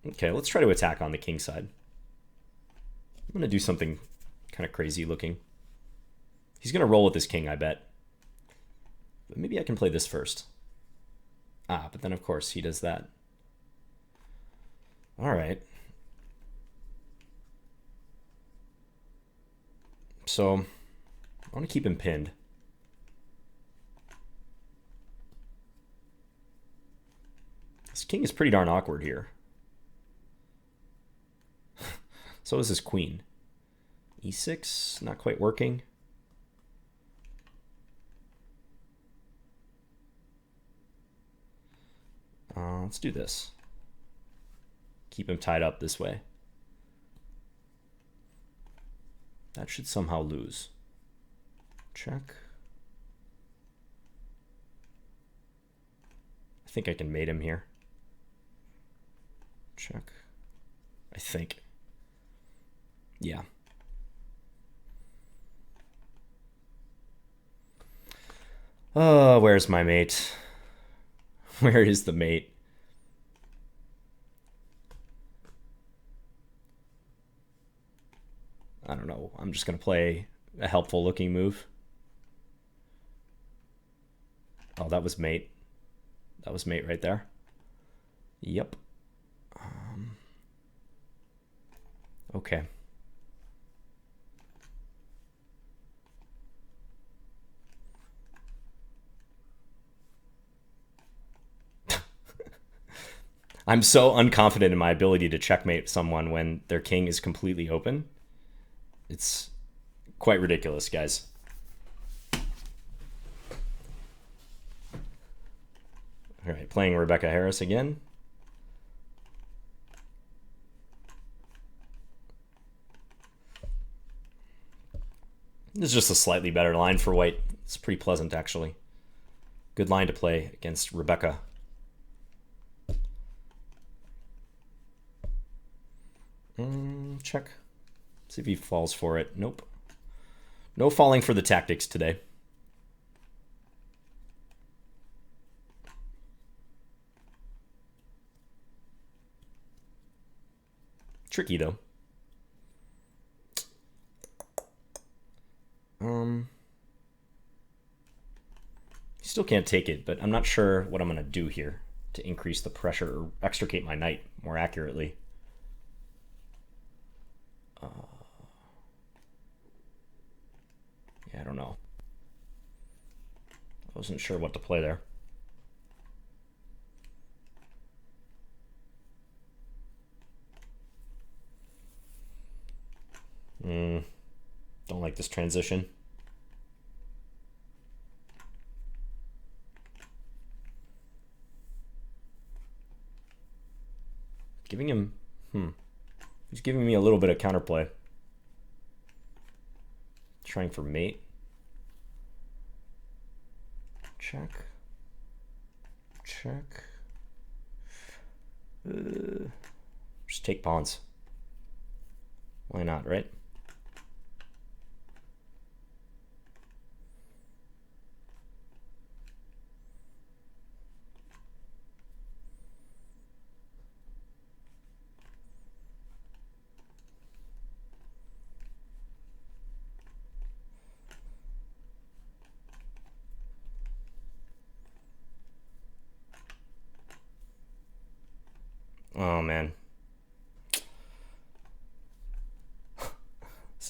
Speaker 1: Okay, let's try to attack on the king side. I'm going to do something kind of crazy looking. He's going to roll with his king, I bet. But maybe I can play this first. Ah, but then of course he does that. All right. So I want to keep him pinned. This king is pretty darn awkward here. So is his queen. E6, not quite working. Let's do this. Keep him tied up this way. That should somehow lose. Check. I think I can mate him here. Check. I think. Yeah. Oh, where's my mate? Where is the mate? I don't know. I'm just going to play a helpful looking move. Oh, that was mate. That was mate right there. Yep. Okay. I'm so unconfident in my ability to checkmate someone when their king is completely open. It's quite ridiculous, guys. All right, playing Rebecca Harris again. This is just a slightly better line for white. It's pretty pleasant, actually. Good line to play against Rebecca. Check. See if he falls for it. Nope. No falling for the tactics today. Tricky, though. Still can't take it, but I'm not sure what I'm going to do here to increase the pressure or extricate my knight more accurately. Yeah, I don't know. I wasn't sure what to play there. Don't like this transition. Giving him, he's giving me a little bit of counterplay. Trying for mate. Check. Check. Just take pawns. Why not, right?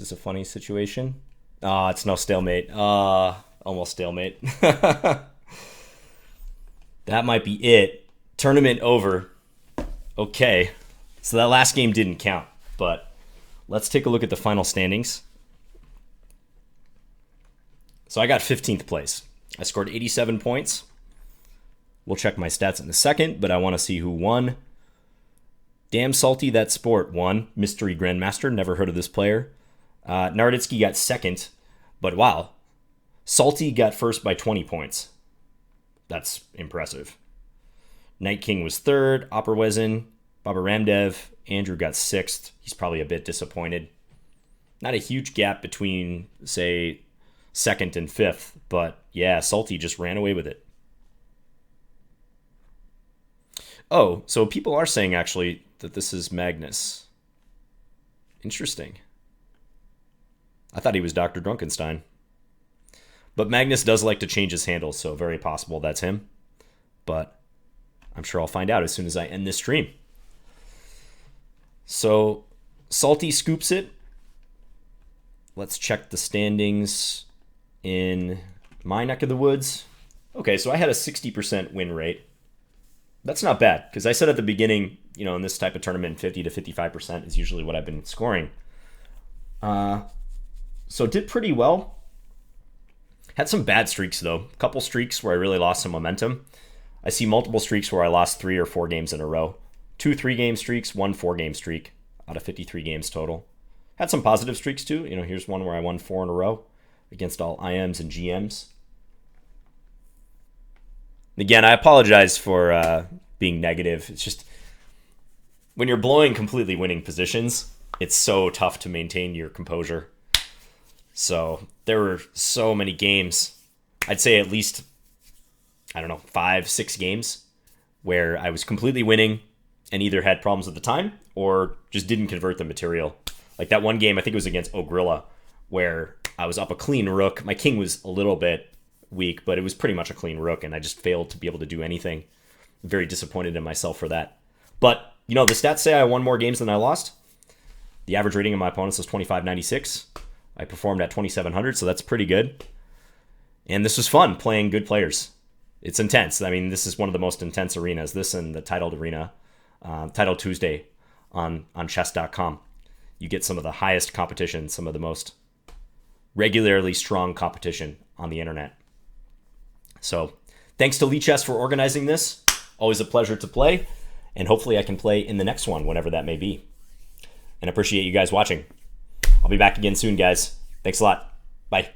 Speaker 1: This is a funny situation. It's no stalemate. Almost stalemate. That might be it. Tournament over. Okay. So that last game didn't count, but let's take a look at the final standings. So I got 15th place. I scored 87 points. We'll check my stats in a second, but I want to see who won. Damnsaltythatsport won. Mystery Grandmaster. Never heard of this player. Narditsky got second, but wow. Salty got first by 20 points. That's impressive. Night King was third. Operwezen, Baba Ramdev. Andrew got sixth. He's probably a bit disappointed. Not a huge gap between, say, second and fifth, but yeah, Salty just ran away with it. Oh, so people are saying actually that this is Magnus. Interesting. I thought he was Dr. Drunkenstein. But Magnus does like to change his handles, so very possible that's him. But I'm sure I'll find out as soon as I end this stream. So Salty scoops it. Let's check the standings in my neck of the woods. Okay, so I had a 60% win rate. That's not bad, because I said at the beginning, you know, in this type of tournament, 50 to 55% is usually what I've been scoring. So did pretty well. Had some bad streaks, though. A couple streaks where I really lost some momentum. I see multiple streaks where I lost 3 or 4 games in a row. 2 3-game streaks, 1 4-game streak out of 53 games total. Had some positive streaks, too. You know, here's one where I won 4 in a row against all IMs and GMs. Again, I apologize for being negative. It's just when you're blowing completely winning positions, it's so tough to maintain your composure. So there were so many games. I'd say at least, 5, 6 games where I was completely winning and either had problems at the time or just didn't convert the material. Like that one game, I think it was against Ogrilla, where I was up a clean rook. My king was a little bit weak, but it was pretty much a clean rook, and I just failed to be able to do anything. I'm very disappointed in myself for that. But, you know, the stats say I won more games than I lost. The average rating of my opponents was 2596. I performed at 2700, so that's pretty good. And this was fun, playing good players. It's intense. I mean, this is one of the most intense arenas. This and the Titled Arena, Titled Tuesday on chess.com. You get some of the highest competition, some of the most regularly strong competition on the internet. So thanks to Lichess for organizing this. Always a pleasure to play. And hopefully I can play in the next one, whenever that may be. And I appreciate you guys watching. I'll be back again soon, guys. Thanks a lot. Bye.